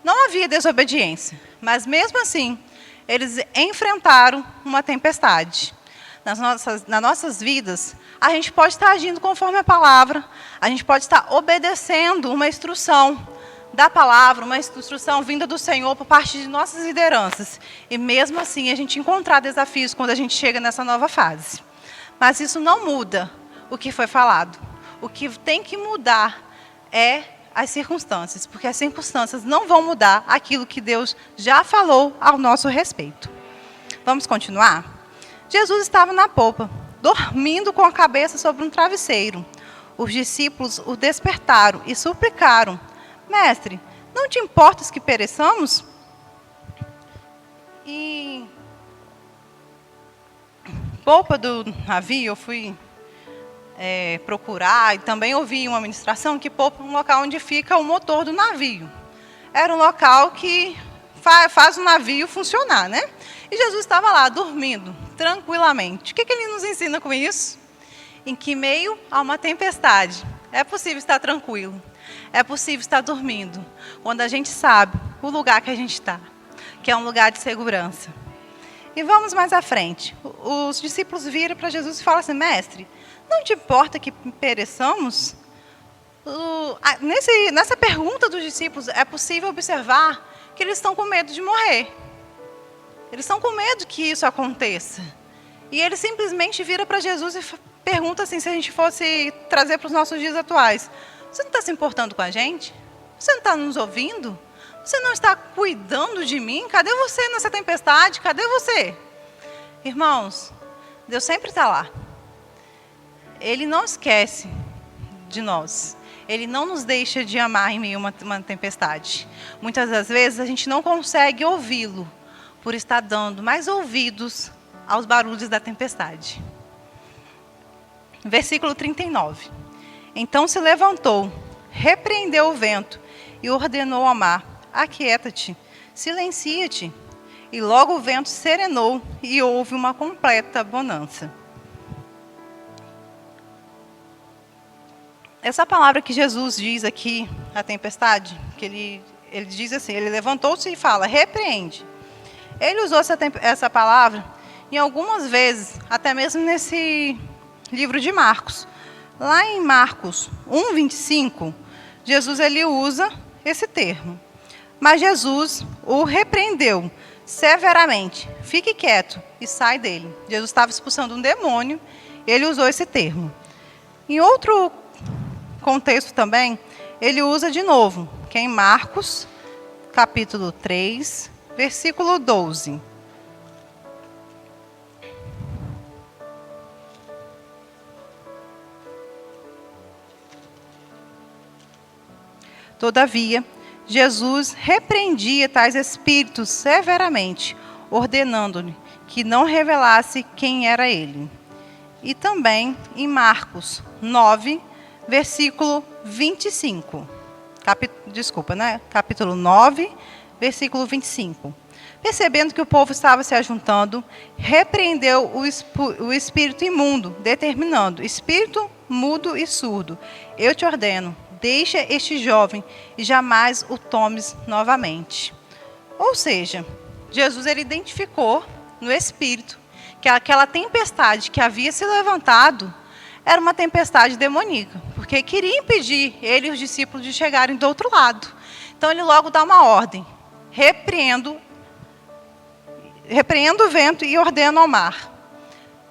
Não havia desobediência, mas mesmo assim, eles enfrentaram uma tempestade. Nas nossas vidas, a gente pode estar agindo conforme a palavra, a gente pode estar obedecendo uma instrução da palavra, uma instrução vinda do Senhor por parte de nossas lideranças. E mesmo assim, a gente encontrar desafios quando a gente chega nessa nova fase. Mas isso não muda o que foi falado. O que tem que mudar é as circunstâncias, porque as circunstâncias não vão mudar aquilo que Deus já falou ao nosso respeito. Vamos continuar? Jesus estava na popa, dormindo com a cabeça sobre um travesseiro. Os discípulos o despertaram e suplicaram: mestre, não te importas que pereçamos? E popa do navio, eu fui procurar e também ouvi uma ministração que popa é um local onde fica o motor do navio. Era um local que faz o navio funcionar, né? E Jesus estava lá, dormindo, tranquilamente. O que ele nos ensina com isso? Em que meio a uma tempestade, é possível estar tranquilo. É possível estar dormindo quando a gente sabe o lugar que a gente está, que é um lugar de segurança. E vamos mais à frente. Os discípulos viram para Jesus e falam assim: mestre, não te importa que pereçamos? Nessa pergunta dos discípulos, é possível observar que eles estão com medo de morrer. Eles estão com medo que isso aconteça. E eles simplesmente viram para Jesus e perguntam assim, se a gente fosse trazer para os nossos dias atuais: você não está se importando com a gente? Você não está nos ouvindo? Você não está cuidando de mim? Cadê você nessa tempestade? Cadê você? Irmãos, Deus sempre está lá. Ele não esquece de nós. Ele não nos deixa de amar em meio a uma tempestade. Muitas das vezes a gente não consegue ouvi-lo por estar dando mais ouvidos aos barulhos da tempestade. Versículo 39. Então se levantou, repreendeu o vento e ordenou ao mar: aquieta-te, silencia-te. E logo o vento serenou e houve uma completa bonança. Essa palavra que Jesus diz aqui, a tempestade, que ele diz assim, ele levantou-se e fala: repreende. Ele usou essa palavra em algumas vezes, até mesmo nesse livro de Marcos. Lá em Marcos 1:25, Jesus ele usa esse termo. Mas Jesus o repreendeu severamente: fique quieto e sai dele. Jesus estava expulsando um demônio, ele usou esse termo. Em outro contexto também, ele usa de novo, que é em Marcos, capítulo 3, versículo 12. Todavia, Jesus repreendia tais espíritos severamente, ordenando-lhe que não revelasse quem era ele. E também em Marcos 9, versículo 25. Capítulo 9, versículo 25. Percebendo que o povo estava se ajuntando, repreendeu o espírito imundo, determinando: espírito mudo e surdo, eu te ordeno, deixa este jovem e jamais o tomes novamente. Ou seja, Jesus ele identificou no espírito que aquela tempestade que havia se levantado era uma tempestade demoníaca, porque queria impedir ele e os discípulos de chegarem do outro lado. Então ele logo dá uma ordem: repreendo o vento e ordeno ao mar.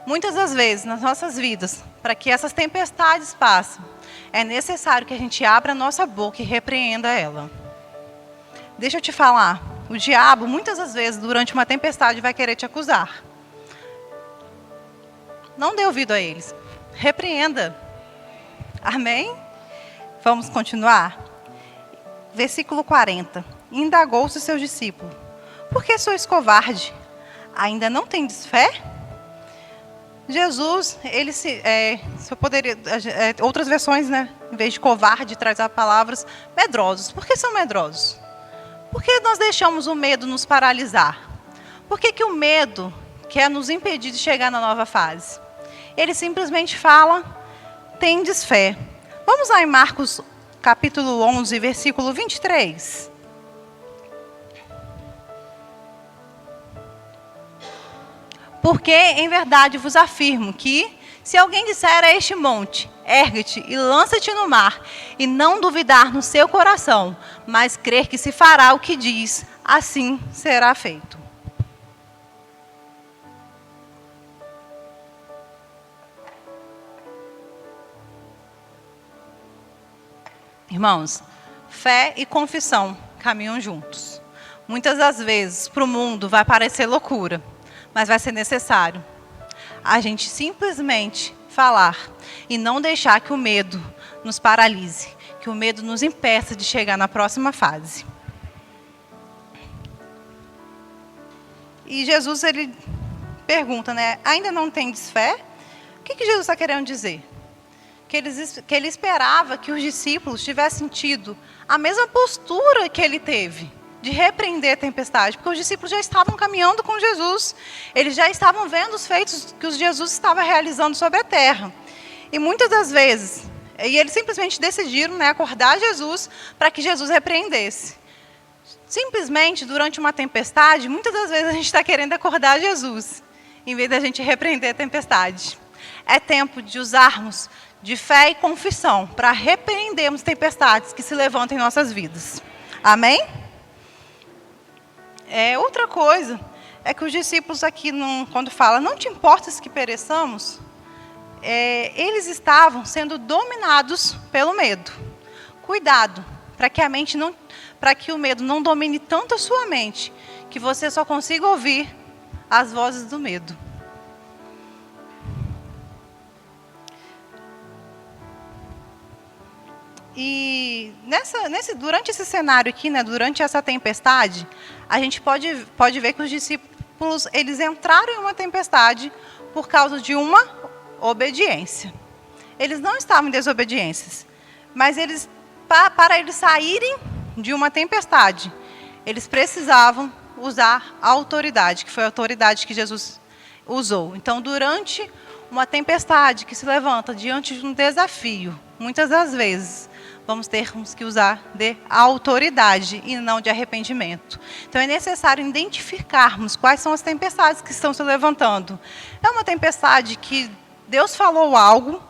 Muitas das vezes nas nossas vidas, para que essas tempestades passem, é necessário que a gente abra a nossa boca e repreenda ela. Deixa eu te falar, o diabo muitas das vezes durante uma tempestade vai querer te acusar. Não dê ouvido a eles. Repreenda. Amém? Vamos continuar? Versículo 40. Indagou-se seus discípulos: por que sois covarde? Ainda não tendes fé? Jesus, ele se eu poderia, outras versões, né, em vez de covarde, traz as palavras medrosos. Por que são medrosos? Por que nós deixamos o medo nos paralisar? Por que o medo quer nos impedir de chegar na nova fase? Ele simplesmente fala: tendes fé. Vamos lá em Marcos capítulo 11, versículo 23. Porque em verdade vos afirmo que, se alguém disser a este monte: ergue-te e lança-te no mar, e não duvidar no seu coração, mas crer que se fará o que diz, assim será feito. Irmãos, fé e confissão caminham juntos. Muitas das vezes, para o mundo, vai parecer loucura, mas vai ser necessário a gente simplesmente falar e não deixar que o medo nos paralise, que o medo nos impeça de chegar na próxima fase. E Jesus, ele pergunta, né? Ainda não tendes fé? O que Jesus está querendo dizer? Que ele esperava que os discípulos tivessem tido a mesma postura que ele teve, de repreender a tempestade, porque os discípulos já estavam caminhando com Jesus, eles já estavam vendo os feitos que Jesus estava realizando sobre a terra. E muitas das vezes, E eles simplesmente decidiram, né, acordar Jesus para que Jesus repreendesse. Simplesmente, durante uma tempestade, muitas das vezes a gente está querendo acordar Jesus, em vez da gente repreender a tempestade. É tempo de usarmos de fé e confissão para repreendermos tempestades que se levantam em nossas vidas. Amém? Outra coisa é que os discípulos aqui, quando falam, não te importas que pereçamos, eles estavam sendo dominados pelo medo. Cuidado, para que o medo não domine tanto a sua mente, que você só consiga ouvir as vozes do medo. E durante esse cenário aqui, né, durante essa tempestade, a gente pode ver que os discípulos eles entraram em uma tempestade por causa de uma obediência. Eles não estavam em desobediências, mas para eles saírem de uma tempestade, eles precisavam usar a autoridade, que foi a autoridade que Jesus usou. Então, durante uma tempestade que se levanta diante de um desafio, muitas das vezes, vamos ter que usar de autoridade e não de arrependimento. Então, é necessário identificarmos quais são as tempestades que estão se levantando. É uma tempestade que Deus falou algo,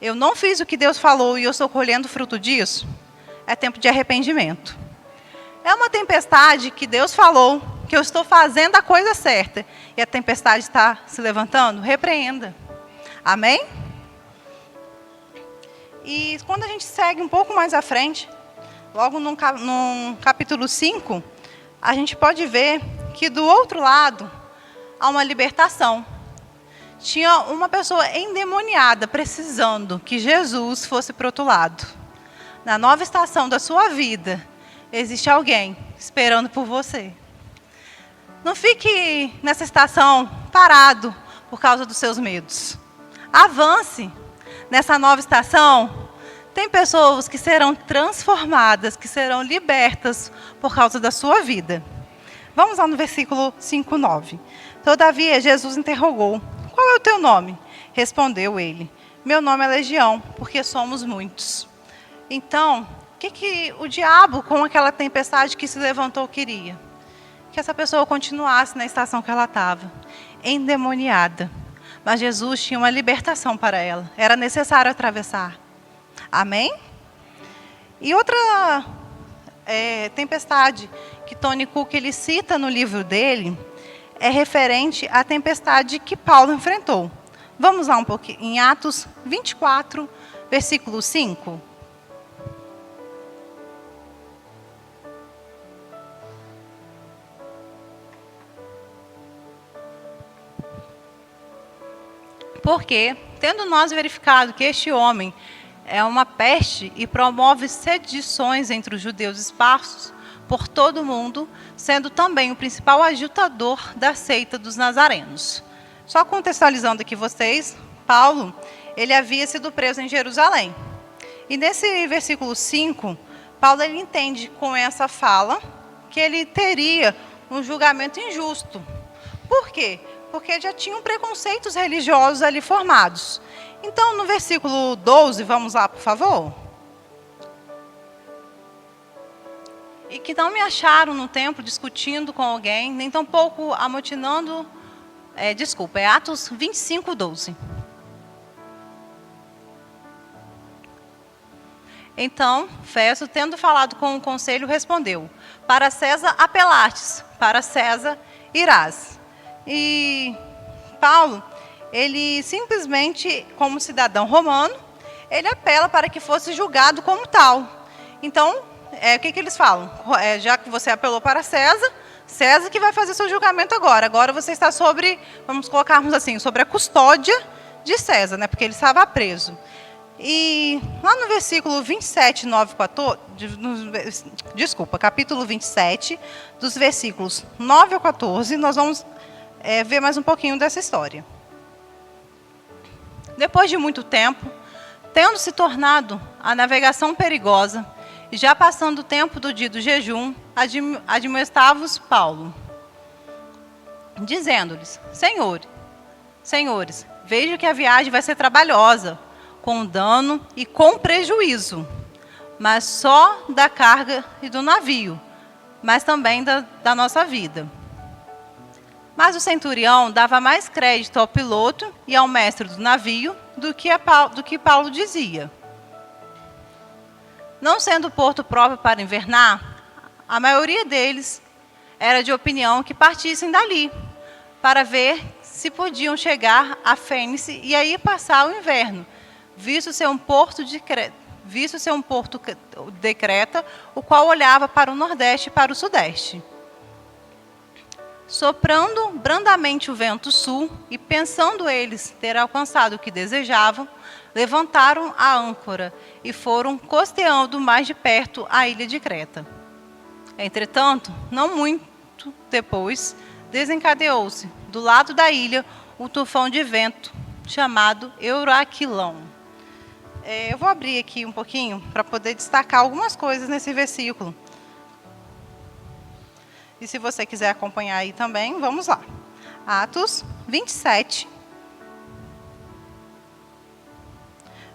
eu não fiz o que Deus falou e eu estou colhendo fruto disso? É tempo de arrependimento. É uma tempestade que Deus falou que eu estou fazendo a coisa certa e a tempestade está se levantando? Repreenda. Amém? E quando a gente segue um pouco mais à frente, logo no capítulo 5, a gente pode ver que do outro lado há uma libertação. Tinha uma pessoa endemoniada precisando que Jesus fosse para o outro lado. Na nova estação da sua vida, existe alguém esperando por você. Não fique nessa estação parado por causa dos seus medos. Avance. Nessa nova estação, tem pessoas que serão transformadas, que serão libertas por causa da sua vida. Vamos lá no versículo 5:9. Todavia, Jesus interrogou: qual é o teu nome? Respondeu ele: meu nome é Legião, porque somos muitos. Então, o que o diabo, com aquela tempestade que se levantou, queria? Que essa pessoa continuasse na estação que ela estava, endemoniada. Mas Jesus tinha uma libertação para ela. Era necessário atravessar. Amém? E outra tempestade que Tony Cook ele cita no livro dele é referente à tempestade que Paulo enfrentou. Vamos lá um pouquinho, em Atos 24, versículo 5. Porque, tendo nós verificado que este homem é uma peste e promove sedições entre os judeus esparsos por todo o mundo, sendo também o principal agitador da seita dos nazarenos. Só contextualizando aqui vocês, Paulo, ele havia sido preso em Jerusalém. E nesse versículo 5, Paulo ele entende com essa fala que ele teria um julgamento injusto. Por quê? Porque já tinham preconceitos religiosos ali formados. Então, no versículo 12, vamos lá, por favor. E que não me acharam no templo discutindo com alguém, nem tampouco amotinando... é Atos 25, 12. Então, Festo, tendo falado com o conselho, respondeu: para César apelastes, para César irás. E Paulo, ele simplesmente, como cidadão romano, ele apela para que fosse julgado como tal. Então, o que eles falam? Já que você apelou para César, César que vai fazer seu julgamento agora. Agora você está sobre, vamos colocarmos assim, sobre a custódia de César, né? Porque ele estava preso. E lá no versículo 27, 9, 14, capítulo 27, dos versículos 9 a 14, nós vamos ver mais um pouquinho dessa história. Depois de muito tempo, tendo se tornado a navegação perigosa, e já passando o tempo do dia do jejum, admoestava-os Paulo, dizendo-lhes: senhores, vejo que a viagem vai ser trabalhosa, com dano e com prejuízo, mas só da carga e do navio, mas também da nossa vida. Mas o centurião dava mais crédito ao piloto e ao mestre do navio do que Paulo dizia. Não sendo o porto próprio para invernar, a maioria deles era de opinião que partissem dali, para ver se podiam chegar a Fênice e aí passar o inverno, visto ser um porto de Creta, o qual olhava para o nordeste e para o sudeste. Soprando brandamente o vento sul, e pensando eles ter alcançado o que desejavam, levantaram a âncora e foram costeando mais de perto a ilha de Creta. Entretanto, não muito depois, desencadeou-se do lado da ilha um tufão de vento chamado Euraquilão. Eu vou abrir aqui um pouquinho para poder destacar algumas coisas nesse versículo. E se você quiser acompanhar aí também, vamos lá. Atos 27,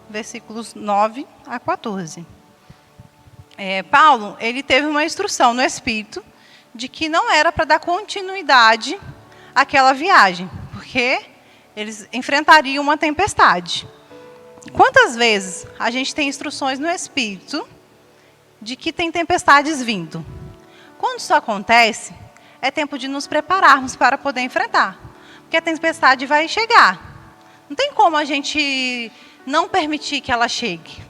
versículos 9 a 14. Paulo, ele teve uma instrução no Espírito de que não era para dar continuidade àquela viagem, porque eles enfrentariam uma tempestade. Quantas vezes a gente tem instruções no Espírito de que tem tempestades vindo? Quando isso acontece, é tempo de nos prepararmos para poder enfrentar, porque a tempestade vai chegar. Não tem como a gente não permitir que ela chegue.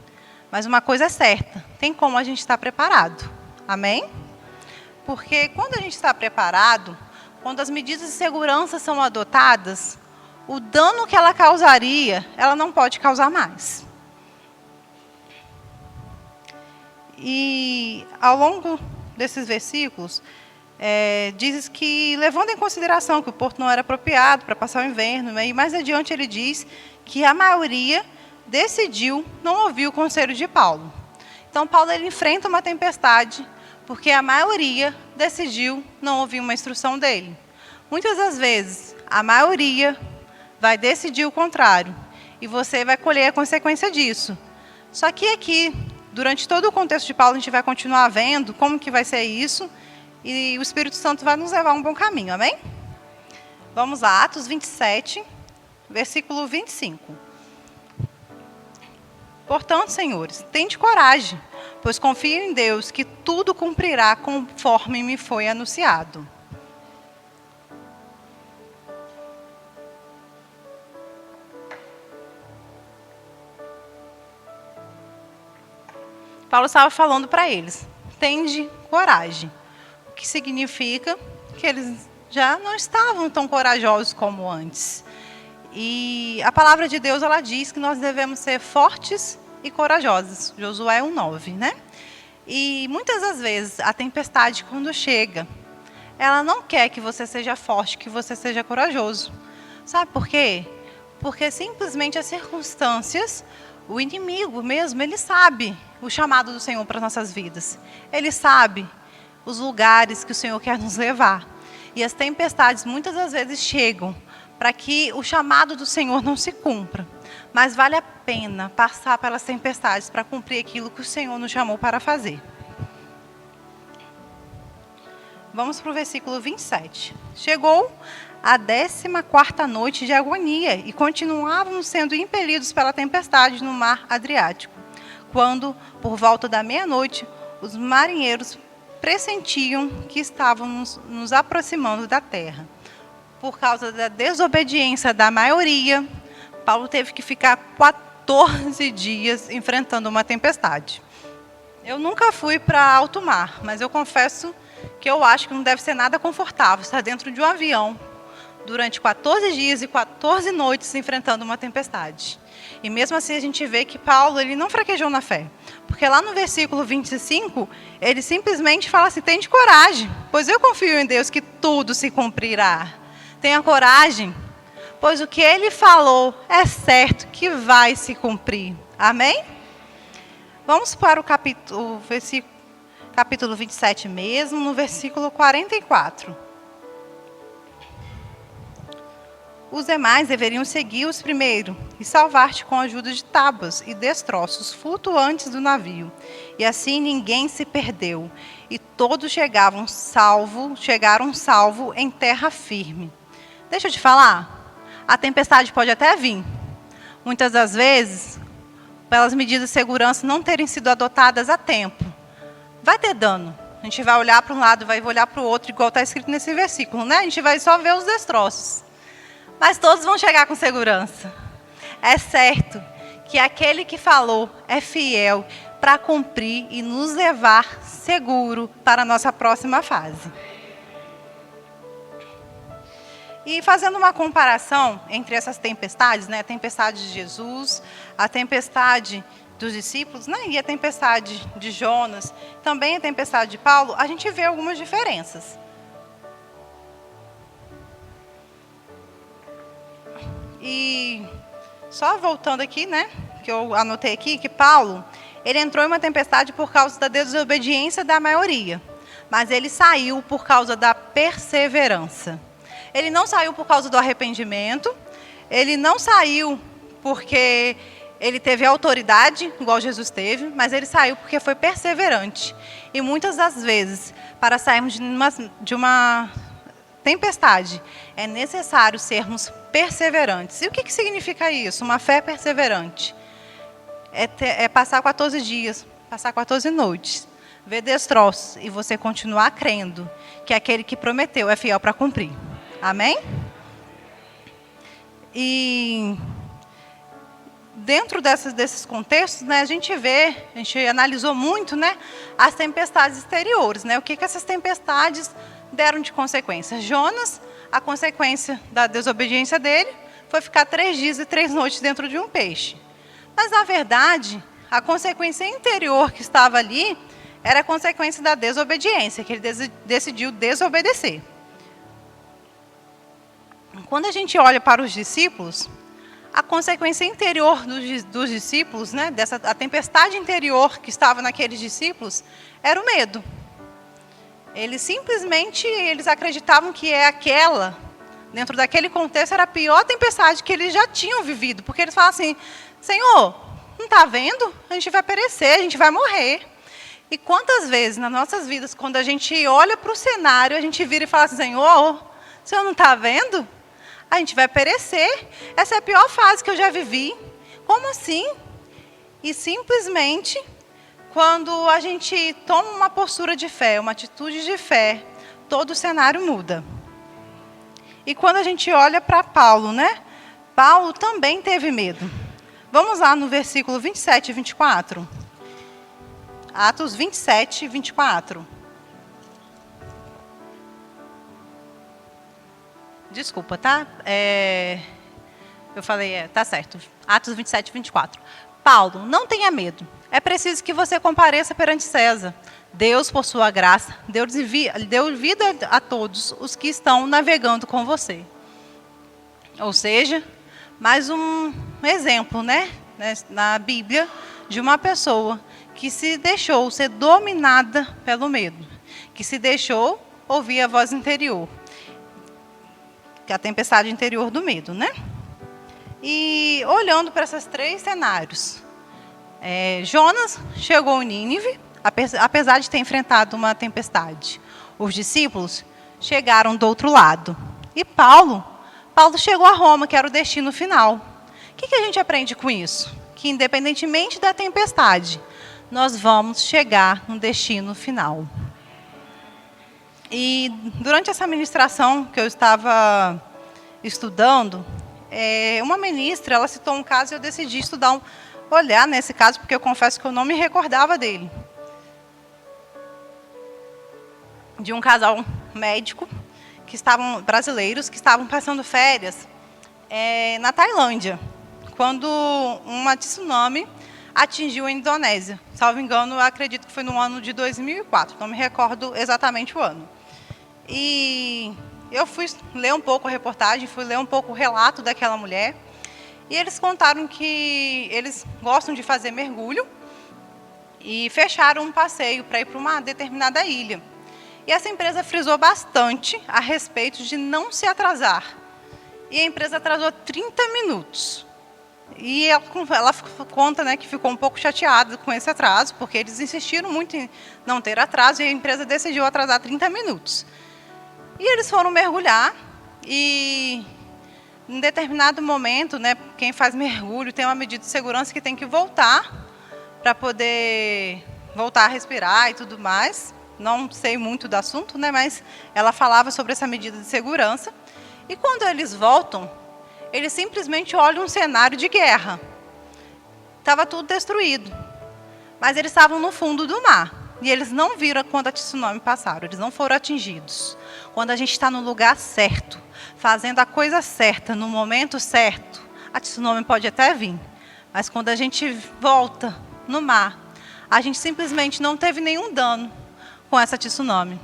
Mas uma coisa é certa, tem como a gente estar preparado. Amém? Porque quando a gente está preparado, quando as medidas de segurança são adotadas, o dano que ela causaria, ela não pode causar mais. E ao longo desses versículos, diz que, levando em consideração que o porto não era apropriado para passar o inverno, e mais adiante ele diz que a maioria decidiu não ouvir o conselho de Paulo. Então, Paulo ele enfrenta uma tempestade, porque a maioria decidiu não ouvir uma instrução dele. Muitas das vezes, a maioria vai decidir o contrário, e você vai colher a consequência disso. Só que aqui, durante todo o contexto de Paulo, a gente vai continuar vendo como que vai ser isso, e o Espírito Santo vai nos levar a um bom caminho, amém? Vamos lá, Atos 27, versículo 25. Portanto, senhores, tende coragem, pois confio em Deus que tudo cumprirá conforme me foi anunciado. Paulo estava falando para eles, tende coragem, o que significa que eles já não estavam tão corajosos como antes. E a palavra de Deus, ela diz que nós devemos ser fortes e corajosos, Josué 1:9, né? E muitas das vezes a tempestade, quando chega, ela não quer que você seja forte, que você seja corajoso. Sabe por quê? Porque simplesmente as circunstâncias, o inimigo mesmo, ele sabe o chamado do Senhor para as nossas vidas. Ele sabe os lugares que o Senhor quer nos levar. E as tempestades muitas das vezes chegam para que o chamado do Senhor não se cumpra. Mas vale a pena passar pelas tempestades para cumprir aquilo que o Senhor nos chamou para fazer. Vamos para o versículo 27. Chegou a 14ª noite de agonia e continuávamos sendo impelidos pela tempestade no mar Adriático, quando, por volta da meia-noite, os marinheiros pressentiam que estávamos nos aproximando da terra. Por causa da desobediência da maioria, Paulo teve que ficar 14 dias enfrentando uma tempestade. Eu nunca fui para alto mar, mas eu confesso que eu acho que não deve ser nada confortável estar dentro de um avião durante 14 dias e 14 noites enfrentando uma tempestade. E mesmo assim a gente vê que Paulo ele não fraquejou na fé. Porque lá no versículo 25, ele simplesmente fala assim, tende coragem, pois eu confio em Deus que tudo se cumprirá. Tenha coragem, pois o que ele falou é certo que vai se cumprir. Amém? Vamos para o capítulo 27 mesmo, no versículo 44. Os demais deveriam seguir-os primeiro e salvar-te com a ajuda de tábuas e destroços flutuantes do navio. E assim ninguém se perdeu, e todos chegaram salvo em terra firme. Deixa eu te falar, a tempestade pode até vir. Muitas das vezes, pelas medidas de segurança não terem sido adotadas a tempo. Vai ter dano. A gente vai olhar para um lado, vai olhar para o outro, igual está escrito nesse versículo, né? A gente vai só ver os destroços. Mas todos vão chegar com segurança. É certo que aquele que falou é fiel para cumprir e nos levar seguro para a nossa próxima fase. E fazendo uma comparação entre essas tempestades, né, a tempestade de Jesus, a tempestade dos discípulos, né, e a tempestade de Jonas, também a tempestade de Paulo, a gente vê algumas diferenças. E só voltando aqui, né, que eu anotei aqui, que Paulo, ele entrou em uma tempestade por causa da desobediência da maioria, mas ele saiu por causa da perseverança. Ele não saiu por causa do arrependimento, ele não saiu porque ele teve autoridade, igual Jesus teve, mas ele saiu porque foi perseverante. E muitas das vezes, para sairmos de uma tempestade, é necessário sermos perseverantes. E o que significa isso? Uma fé perseverante. É passar 14 dias, passar 14 noites, ver destroços e você continuar crendo que aquele que prometeu é fiel para cumprir. Amém? E dentro desses contextos, né, a gente analisou muito, né, as tempestades exteriores, né, o que essas tempestades deram de consequência. Jonas, a consequência da desobediência dele foi ficar 3 dias e 3 noites dentro de um peixe. Mas, na verdade, a consequência interior que estava ali era a consequência da desobediência, que ele decidiu desobedecer. Quando a gente olha para os discípulos, a consequência interior dos discípulos, né, a tempestade interior que estava naqueles discípulos, era o medo. Eles acreditavam que dentro daquele contexto, era a pior tempestade que eles já tinham vivido. Porque eles falavam assim, Senhor, não está vendo? A gente vai perecer, a gente vai morrer. E quantas vezes nas nossas vidas, quando a gente olha para o cenário, a gente vira e fala assim, Senhor, o Senhor não está vendo? A gente vai perecer. Essa é a pior fase que eu já vivi. Como assim? E simplesmente, quando a gente toma uma postura de fé, uma atitude de fé, todo o cenário muda. E quando a gente olha para Paulo, né? Paulo também teve medo. Vamos lá no versículo 27 e 24. Atos 27 e 24. Desculpa, tá? Eu falei, tá certo. Atos 27 e 24. Paulo, não tenha medo. É preciso que você compareça perante César. Deus, por sua graça, deu vida a todos os que estão navegando com você. Ou seja, mais um exemplo, né, na Bíblia, de uma pessoa que se deixou ser dominada pelo medo, que se deixou ouvir a voz interior, que é a tempestade interior do medo, né? E olhando para esses 3 cenários, Jonas chegou em Nínive, apesar de ter enfrentado uma tempestade. Os discípulos chegaram do outro lado. E Paulo chegou a Roma, que era o destino final. O que a gente aprende com isso? Que independentemente da tempestade, nós vamos chegar no destino final. E durante essa ministração que eu estava estudando, uma ministra, ela citou um caso e eu decidi olhar nesse caso, porque eu confesso que eu não me recordava dele. De um casal médico, brasileiros, que estavam passando férias na Tailândia, quando uma tsunami atingiu a Indonésia. Salvo engano, eu acredito que foi no ano de 2004, não me recordo exatamente o ano. E eu fui ler um pouco a reportagem, fui ler um pouco o relato daquela mulher, e eles contaram que eles gostam de fazer mergulho, e fecharam um passeio para ir para uma determinada ilha. E essa empresa frisou bastante a respeito de não se atrasar. E a empresa atrasou 30 minutos. E ela conta, né, que ficou um pouco chateada com esse atraso, porque eles insistiram muito em não ter atraso, e a empresa decidiu atrasar 30 minutos. E eles foram mergulhar, e em determinado momento, né, quem faz mergulho tem uma medida de segurança que tem que voltar, para poder voltar a respirar e tudo mais. Não sei muito do assunto, né, mas ela falava sobre essa medida de segurança. E quando eles voltam, eles simplesmente olham um cenário de guerra. Estava tudo destruído. Mas eles estavam no fundo do mar. E eles não viram quando a tsunami passaram. Eles não foram atingidos. Quando a gente está no lugar certo, fazendo a coisa certa, no momento certo, a tsunami pode até vir. Mas quando a gente volta no mar, a gente simplesmente não teve nenhum dano com essa tsunami.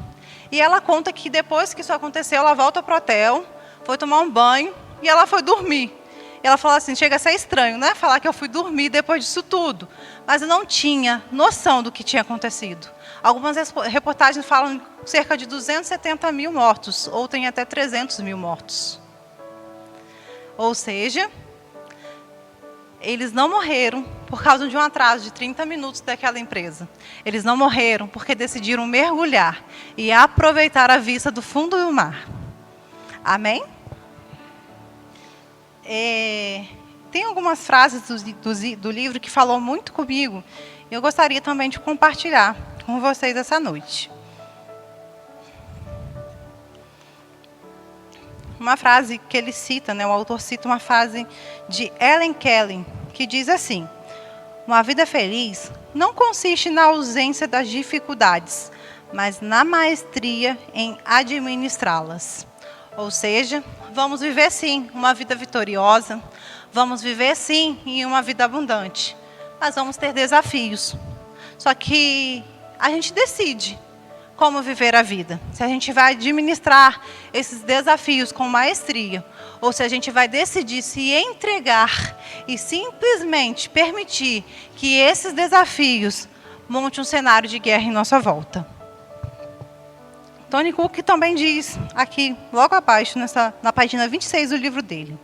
E ela conta que depois que isso aconteceu, ela volta para o hotel, foi tomar um banho, e ela foi dormir. E ela falou assim, chega a ser estranho, né? Falar que eu fui dormir depois disso tudo. Mas eu não tinha noção do que tinha acontecido. Algumas reportagens falam cerca de 270 mil mortos, ou tem até 300 mil mortos. Ou seja, eles não morreram por causa de um atraso de 30 minutos daquela empresa. Eles não morreram porque decidiram mergulhar e aproveitar a vista do fundo do mar. Amém? Tem algumas frases do livro que falou muito comigo, e eu gostaria também de compartilhar com vocês essa noite. Uma frase que ele cita, né, o autor cita uma frase de Helen Keller, que diz assim: uma vida feliz não consiste na ausência das dificuldades, mas na maestria em administrá-las. Ou seja, vamos viver sim uma vida vitoriosa, vamos viver sim em uma vida abundante, mas vamos ter desafios. Só que a gente decide como viver a vida. Se a gente vai administrar esses desafios com maestria, ou se a gente vai decidir se entregar e simplesmente permitir que esses desafios montem um cenário de guerra em nossa volta. Tony Cook também diz, aqui, logo abaixo, na página 26 do livro dele: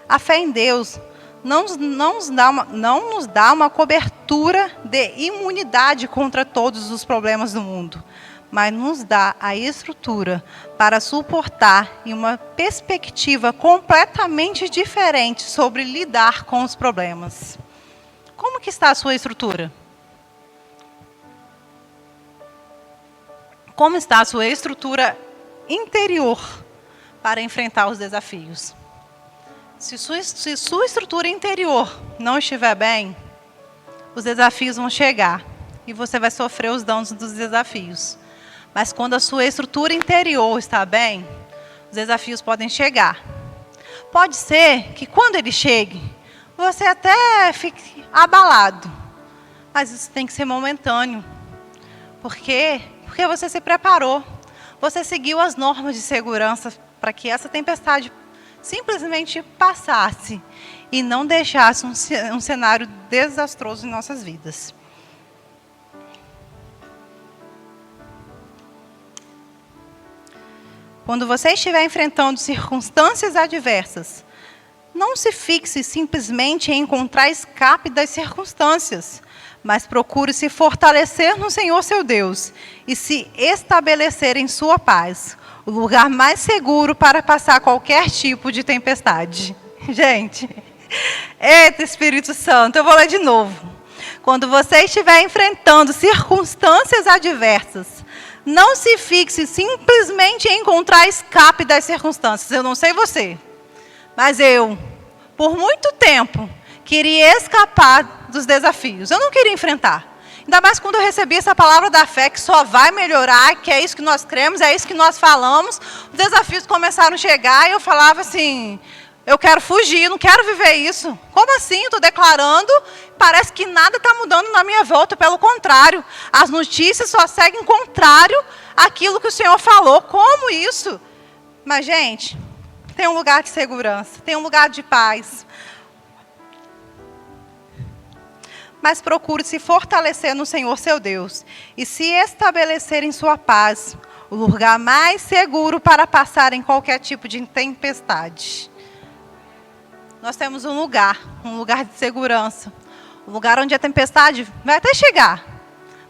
a fé em Deus não nos dá uma cobertura de imunidade contra todos os problemas do mundo, mas nos dá a estrutura para suportar em uma perspectiva completamente diferente sobre lidar com os problemas. Como que está a sua estrutura? Como está a sua estrutura interior para enfrentar os desafios? Se sua estrutura interior não estiver bem, os desafios vão chegar e você vai sofrer os danos dos desafios. Mas quando a sua estrutura interior está bem, os desafios podem chegar. Pode ser que quando ele chegue, você até fique abalado, mas isso tem que ser momentâneo. Por quê? Porque você se preparou, você seguiu as normas de segurança para que essa tempestade simplesmente passasse e não deixasse um cenário desastroso em nossas vidas. Quando você estiver enfrentando circunstâncias adversas, não se fixe simplesmente em encontrar escape das circunstâncias, mas procure se fortalecer no Senhor seu Deus e se estabelecer em sua paz, o lugar mais seguro para passar qualquer tipo de tempestade. Gente, eita Espírito Santo, eu vou ler de novo. Quando você estiver enfrentando circunstâncias adversas, não se fixe simplesmente em encontrar escape das circunstâncias. Eu não sei você, mas eu, por muito tempo, queria escapar dos desafios. Eu não queria enfrentar. Ainda mais quando eu recebi essa palavra da fé, que só vai melhorar, que é isso que nós cremos, é isso que nós falamos. Os desafios começaram a chegar e eu falava assim, eu quero fugir, não quero viver isso. Como assim? Estou declarando, parece que nada está mudando na minha volta, pelo contrário. As notícias só seguem contrário àquilo que o Senhor falou. Como isso? Mas, gente, tem um lugar de segurança, tem um lugar de paz. Mas procure se fortalecer no Senhor seu Deus e se estabelecer em sua paz, o lugar mais seguro para passar em qualquer tipo de tempestade. nós temos um lugar de segurança, um lugar onde a tempestade vai até chegar,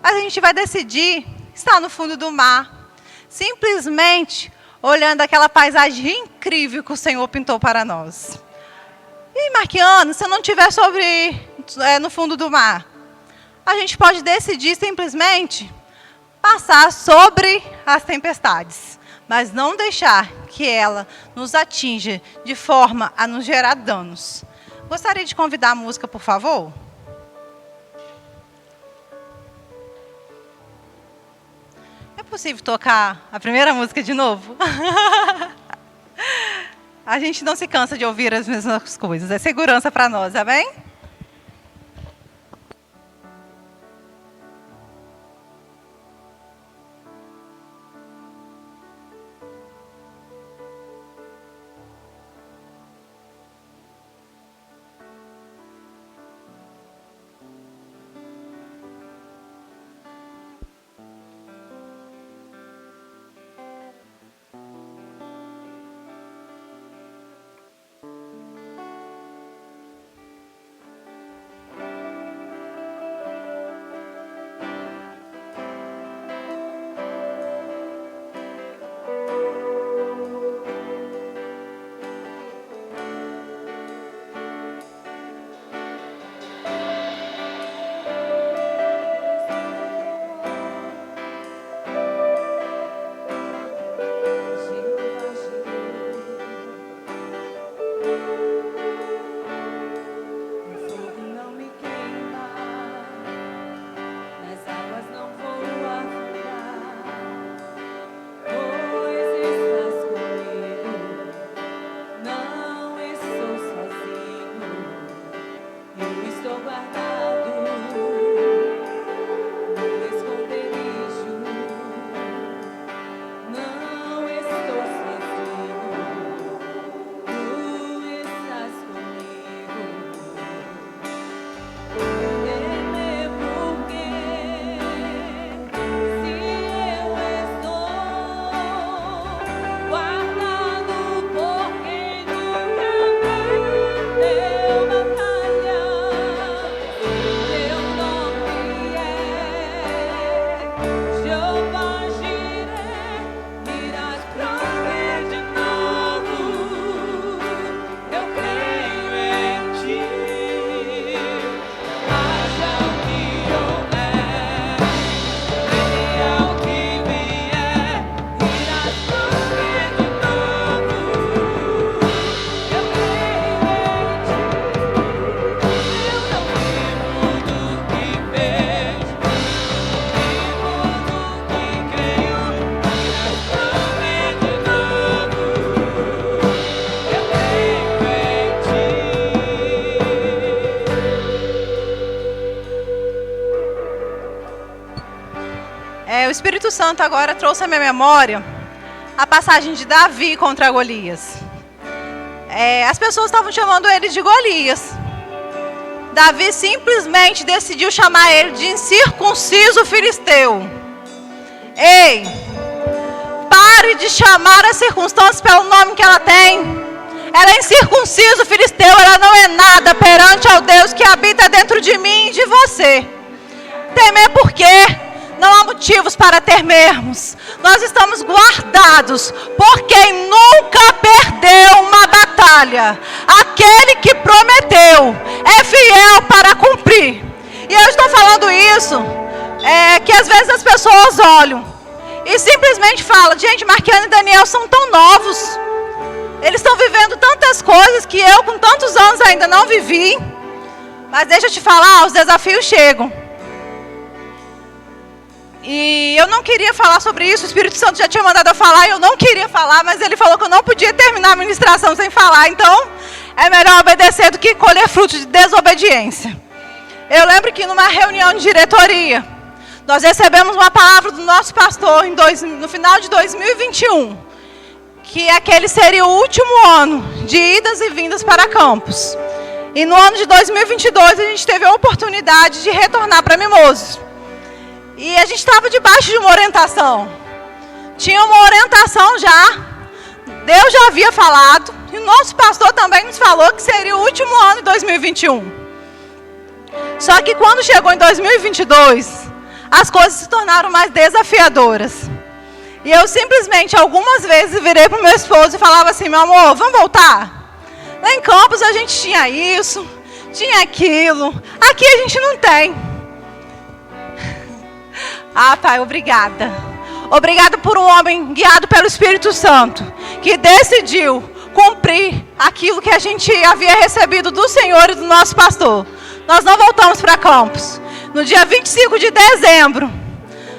mas a gente vai decidir estar no fundo do mar, simplesmente olhando aquela paisagem incrível que o Senhor pintou para nós. E Marquiano, se eu não estiver no fundo do mar, a gente pode decidir simplesmente passar sobre as tempestades, mas não deixar que ela nos atinja de forma a nos gerar danos. Gostaria de convidar a música, por favor? É possível tocar a primeira música de novo? A gente não se cansa de ouvir as mesmas coisas. É segurança para nós, amém? O Espírito Santo agora trouxe à minha memória a passagem de Davi contra Golias. As pessoas estavam chamando ele de Golias. Davi simplesmente decidiu chamar ele de incircunciso filisteu. Ei, pare de chamar as circunstâncias pelo nome que ela tem. Ela é incircunciso filisteu, ela não é nada perante ao Deus que habita dentro de mim e de você. Temer por quê? Não há motivos para temermos. Nós estamos guardados por quem nunca perdeu uma batalha. Aquele que prometeu é fiel para cumprir. E eu estou falando isso, que às vezes as pessoas olham e simplesmente falam: gente, Marquiano e Daniel são tão novos. Eles estão vivendo tantas coisas que eu com tantos anos ainda não vivi. Mas deixa eu te falar, os desafios chegam. E eu não queria falar sobre isso, o Espírito Santo já tinha mandado eu falar, e eu não queria falar, mas ele falou que eu não podia terminar a ministração sem falar, então é melhor obedecer do que colher frutos de desobediência. Eu lembro que numa reunião de diretoria, nós recebemos uma palavra do nosso pastor no final de 2021, que aquele seria o último ano de idas e vindas para campus. E no ano de 2022 a gente teve a oportunidade de retornar para Mimosos. E a gente estava debaixo de uma orientação. Tinha uma orientação já Deus já havia falado, e o nosso pastor também nos falou que seria o último ano de 2021. Só que quando chegou em 2022, as coisas se tornaram mais desafiadoras. E eu simplesmente, algumas vezes, virei para o meu esposo e falava assim: meu amor, vamos voltar? Lá em Campos a gente tinha isso, tinha aquilo, aqui a gente não tem. Ah, Pai, obrigada. Obrigada por um homem guiado pelo Espírito Santo, que decidiu cumprir aquilo que a gente havia recebido do Senhor e do nosso pastor. Nós não voltamos para Campos. No dia 25 de dezembro,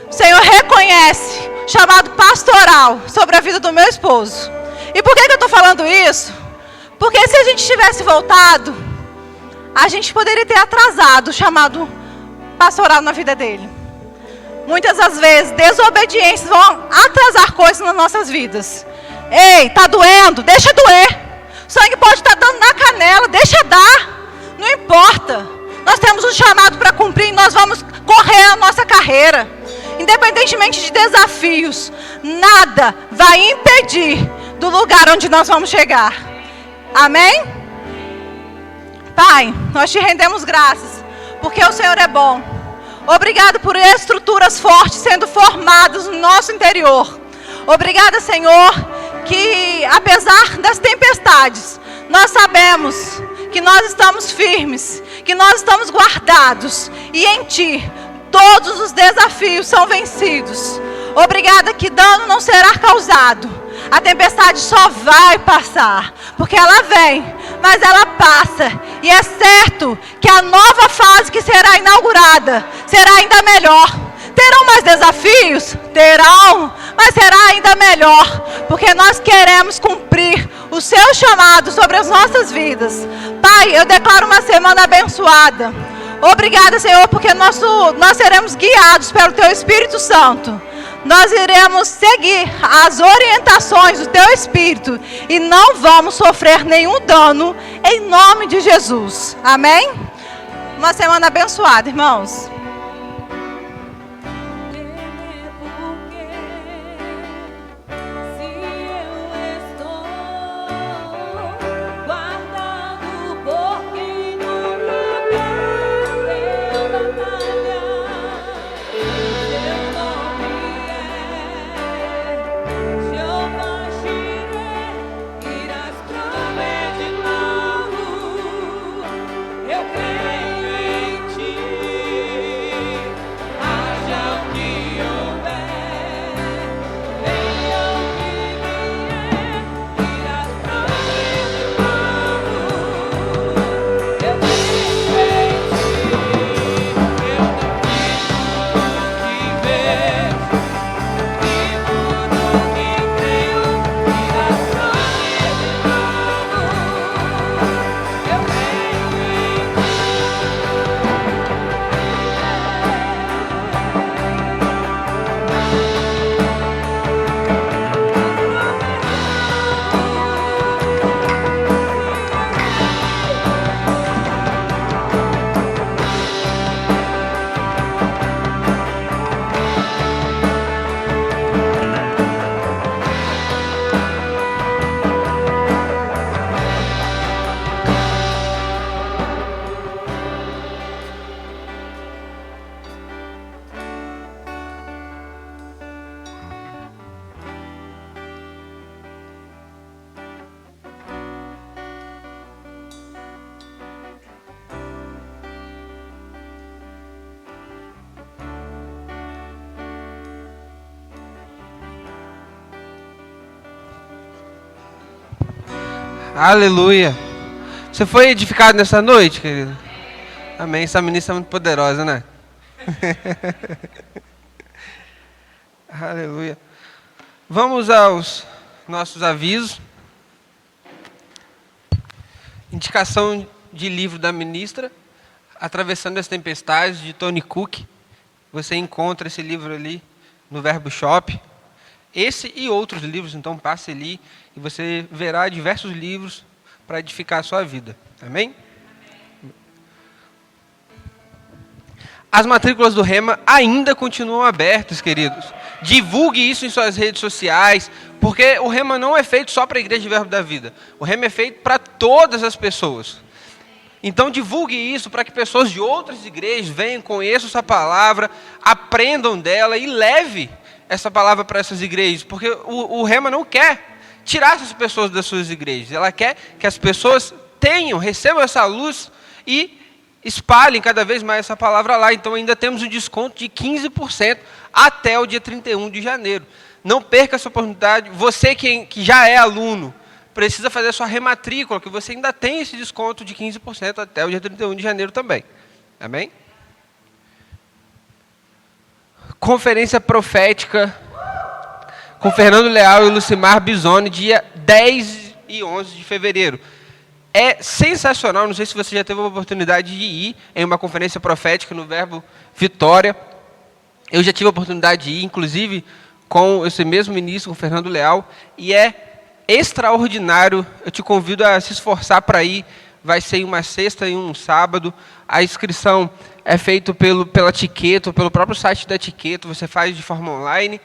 o Senhor reconhece o chamado pastoral sobre a vida do meu esposo. E por que eu estou falando isso? Porque se a gente tivesse voltado, a gente poderia ter atrasado o chamado pastoral na vida dele. Muitas das vezes, desobediências vão atrasar coisas nas nossas vidas. Ei, tá doendo? Deixa doer. O sangue pode estar dando na canela, deixa dar. Não importa. Nós temos um chamado para cumprir e nós vamos correr a nossa carreira. Independentemente de desafios, nada vai impedir do lugar onde nós vamos chegar. Amém? Pai, nós te rendemos graças, porque o Senhor é bom. Obrigado por estruturas fortes sendo formadas no nosso interior. Obrigada, Senhor, que apesar das tempestades, nós sabemos que nós estamos firmes, que nós estamos guardados, e em Ti todos os desafios são vencidos. Obrigada que dano não será causado. A tempestade só vai passar, porque ela vem, mas ela passa. E é certo que a nova fase que será inaugurada será ainda melhor. Terão mais desafios? Terão, mas será ainda melhor, porque nós queremos cumprir o Seu chamado sobre as nossas vidas. Pai, eu declaro uma semana abençoada. Obrigada, Senhor, porque nós seremos guiados pelo Teu Espírito Santo. Nós iremos seguir as orientações do Teu Espírito e não vamos sofrer nenhum dano, em nome de Jesus. Amém? Uma semana abençoada, irmãos. Aleluia. Você foi edificado nessa noite, querido? Amém. Essa ministra é muito poderosa, né? Aleluia. Vamos aos nossos avisos. Indicação de livro da ministra, Atravessando as Tempestades, de Tony Cook. Você encontra esse livro ali no Verbo Shop. Esse e outros livros, então passe ali e você verá diversos livros para edificar a sua vida. Amém? As matrículas do Rema ainda continuam abertas, queridos. Divulgue isso em suas redes sociais, porque o Rema não é feito só para a Igreja Verbo da Vida. O Rema é feito para todas as pessoas. Então divulgue isso para que pessoas de outras igrejas venham, conheçam essa palavra, aprendam dela e leve essa palavra para essas igrejas. Porque o Rema não quer tirar essas pessoas das suas igrejas. Ela quer que as pessoas recebam essa luz e espalhem cada vez mais essa palavra lá. Então ainda temos um desconto de 15% até o dia 31 de janeiro. Não perca essa oportunidade. Você que já é aluno, precisa fazer a sua rematrícula, que você ainda tem esse desconto de 15% até o dia 31 de janeiro também. Amém? Conferência profética com Fernando Leal e Lucimar Bisoni, dia 10 e 11 de fevereiro. É sensacional, não sei se você já teve a oportunidade de ir em uma conferência profética no Verbo Vitória. Eu já tive a oportunidade de ir, inclusive, com esse mesmo ministro, com Fernando Leal, e é extraordinário. Eu te convido a se esforçar para ir. Vai ser em uma sexta e um sábado. A inscrição é feita pela Tiqueto, pelo próprio site da Tiqueto. Você faz de forma online.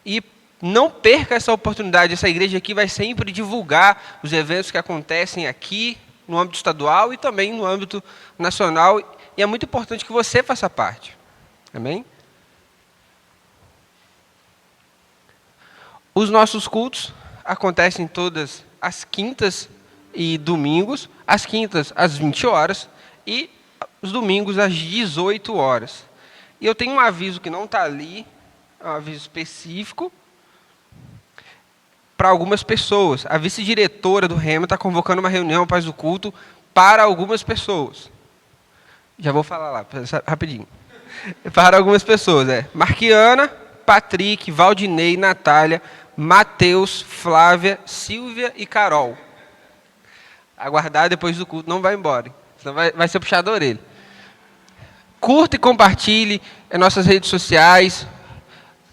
E não perca essa oportunidade. Essa igreja aqui vai sempre divulgar os eventos que acontecem aqui, no âmbito estadual e também no âmbito nacional. E é muito importante que você faça parte. Amém? Os nossos cultos acontecem todas as quintas e domingos. As quintas às 20 horas e os domingos às 18 horas. E eu tenho um aviso que não está ali, um aviso específico para algumas pessoas. A vice-diretora do Rema está convocando uma reunião após o culto para algumas pessoas. Já vou falar lá, rapidinho. Para algumas pessoas, Marquiana, Patrick, Valdinei, Natália, Mateus, Flávia, Silvia e Carol. Aguardar depois do culto, não vai embora. Senão vai ser puxado a orelha. Curta e compartilhe em nossas redes sociais,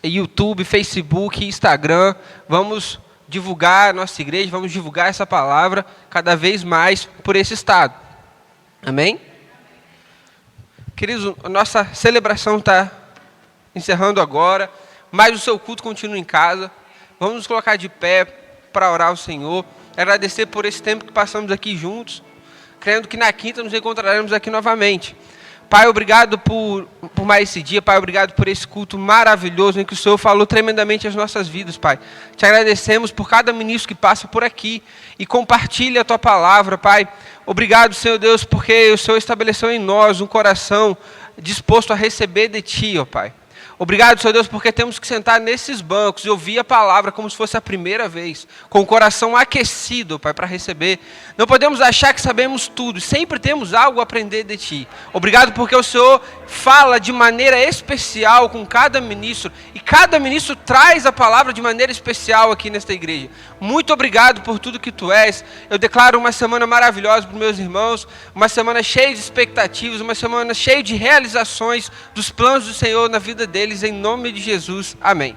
YouTube, Facebook, Instagram. Vamos divulgar a nossa igreja, vamos divulgar essa palavra cada vez mais por esse estado. Amém? Queridos, a nossa celebração está encerrando agora, mas o seu culto continua em casa. Vamos nos colocar de pé para orar ao Senhor, agradecer por esse tempo que passamos aqui juntos, crendo que na quinta nos encontraremos aqui novamente. Pai, obrigado por mais esse dia. Pai, obrigado por esse culto maravilhoso em que o Senhor falou tremendamente as nossas vidas, Pai. Te agradecemos por cada ministro que passa por aqui e compartilha a Tua palavra, Pai. Obrigado, Senhor Deus, porque o Senhor estabeleceu em nós um coração disposto a receber de Ti, ó Pai. Obrigado, Senhor Deus, porque temos que sentar nesses bancos e ouvir a palavra como se fosse a primeira vez, com o coração aquecido, Pai, para receber. Não podemos achar que sabemos tudo, sempre temos algo a aprender de Ti. Obrigado porque o Senhor fala de maneira especial com cada ministro, e cada ministro traz a palavra de maneira especial aqui nesta igreja. Muito obrigado por tudo que Tu és. Eu declaro uma semana maravilhosa para os meus irmãos, uma semana cheia de expectativas, uma semana cheia de realizações dos planos do Senhor na vida deles, em nome de Jesus. Amém.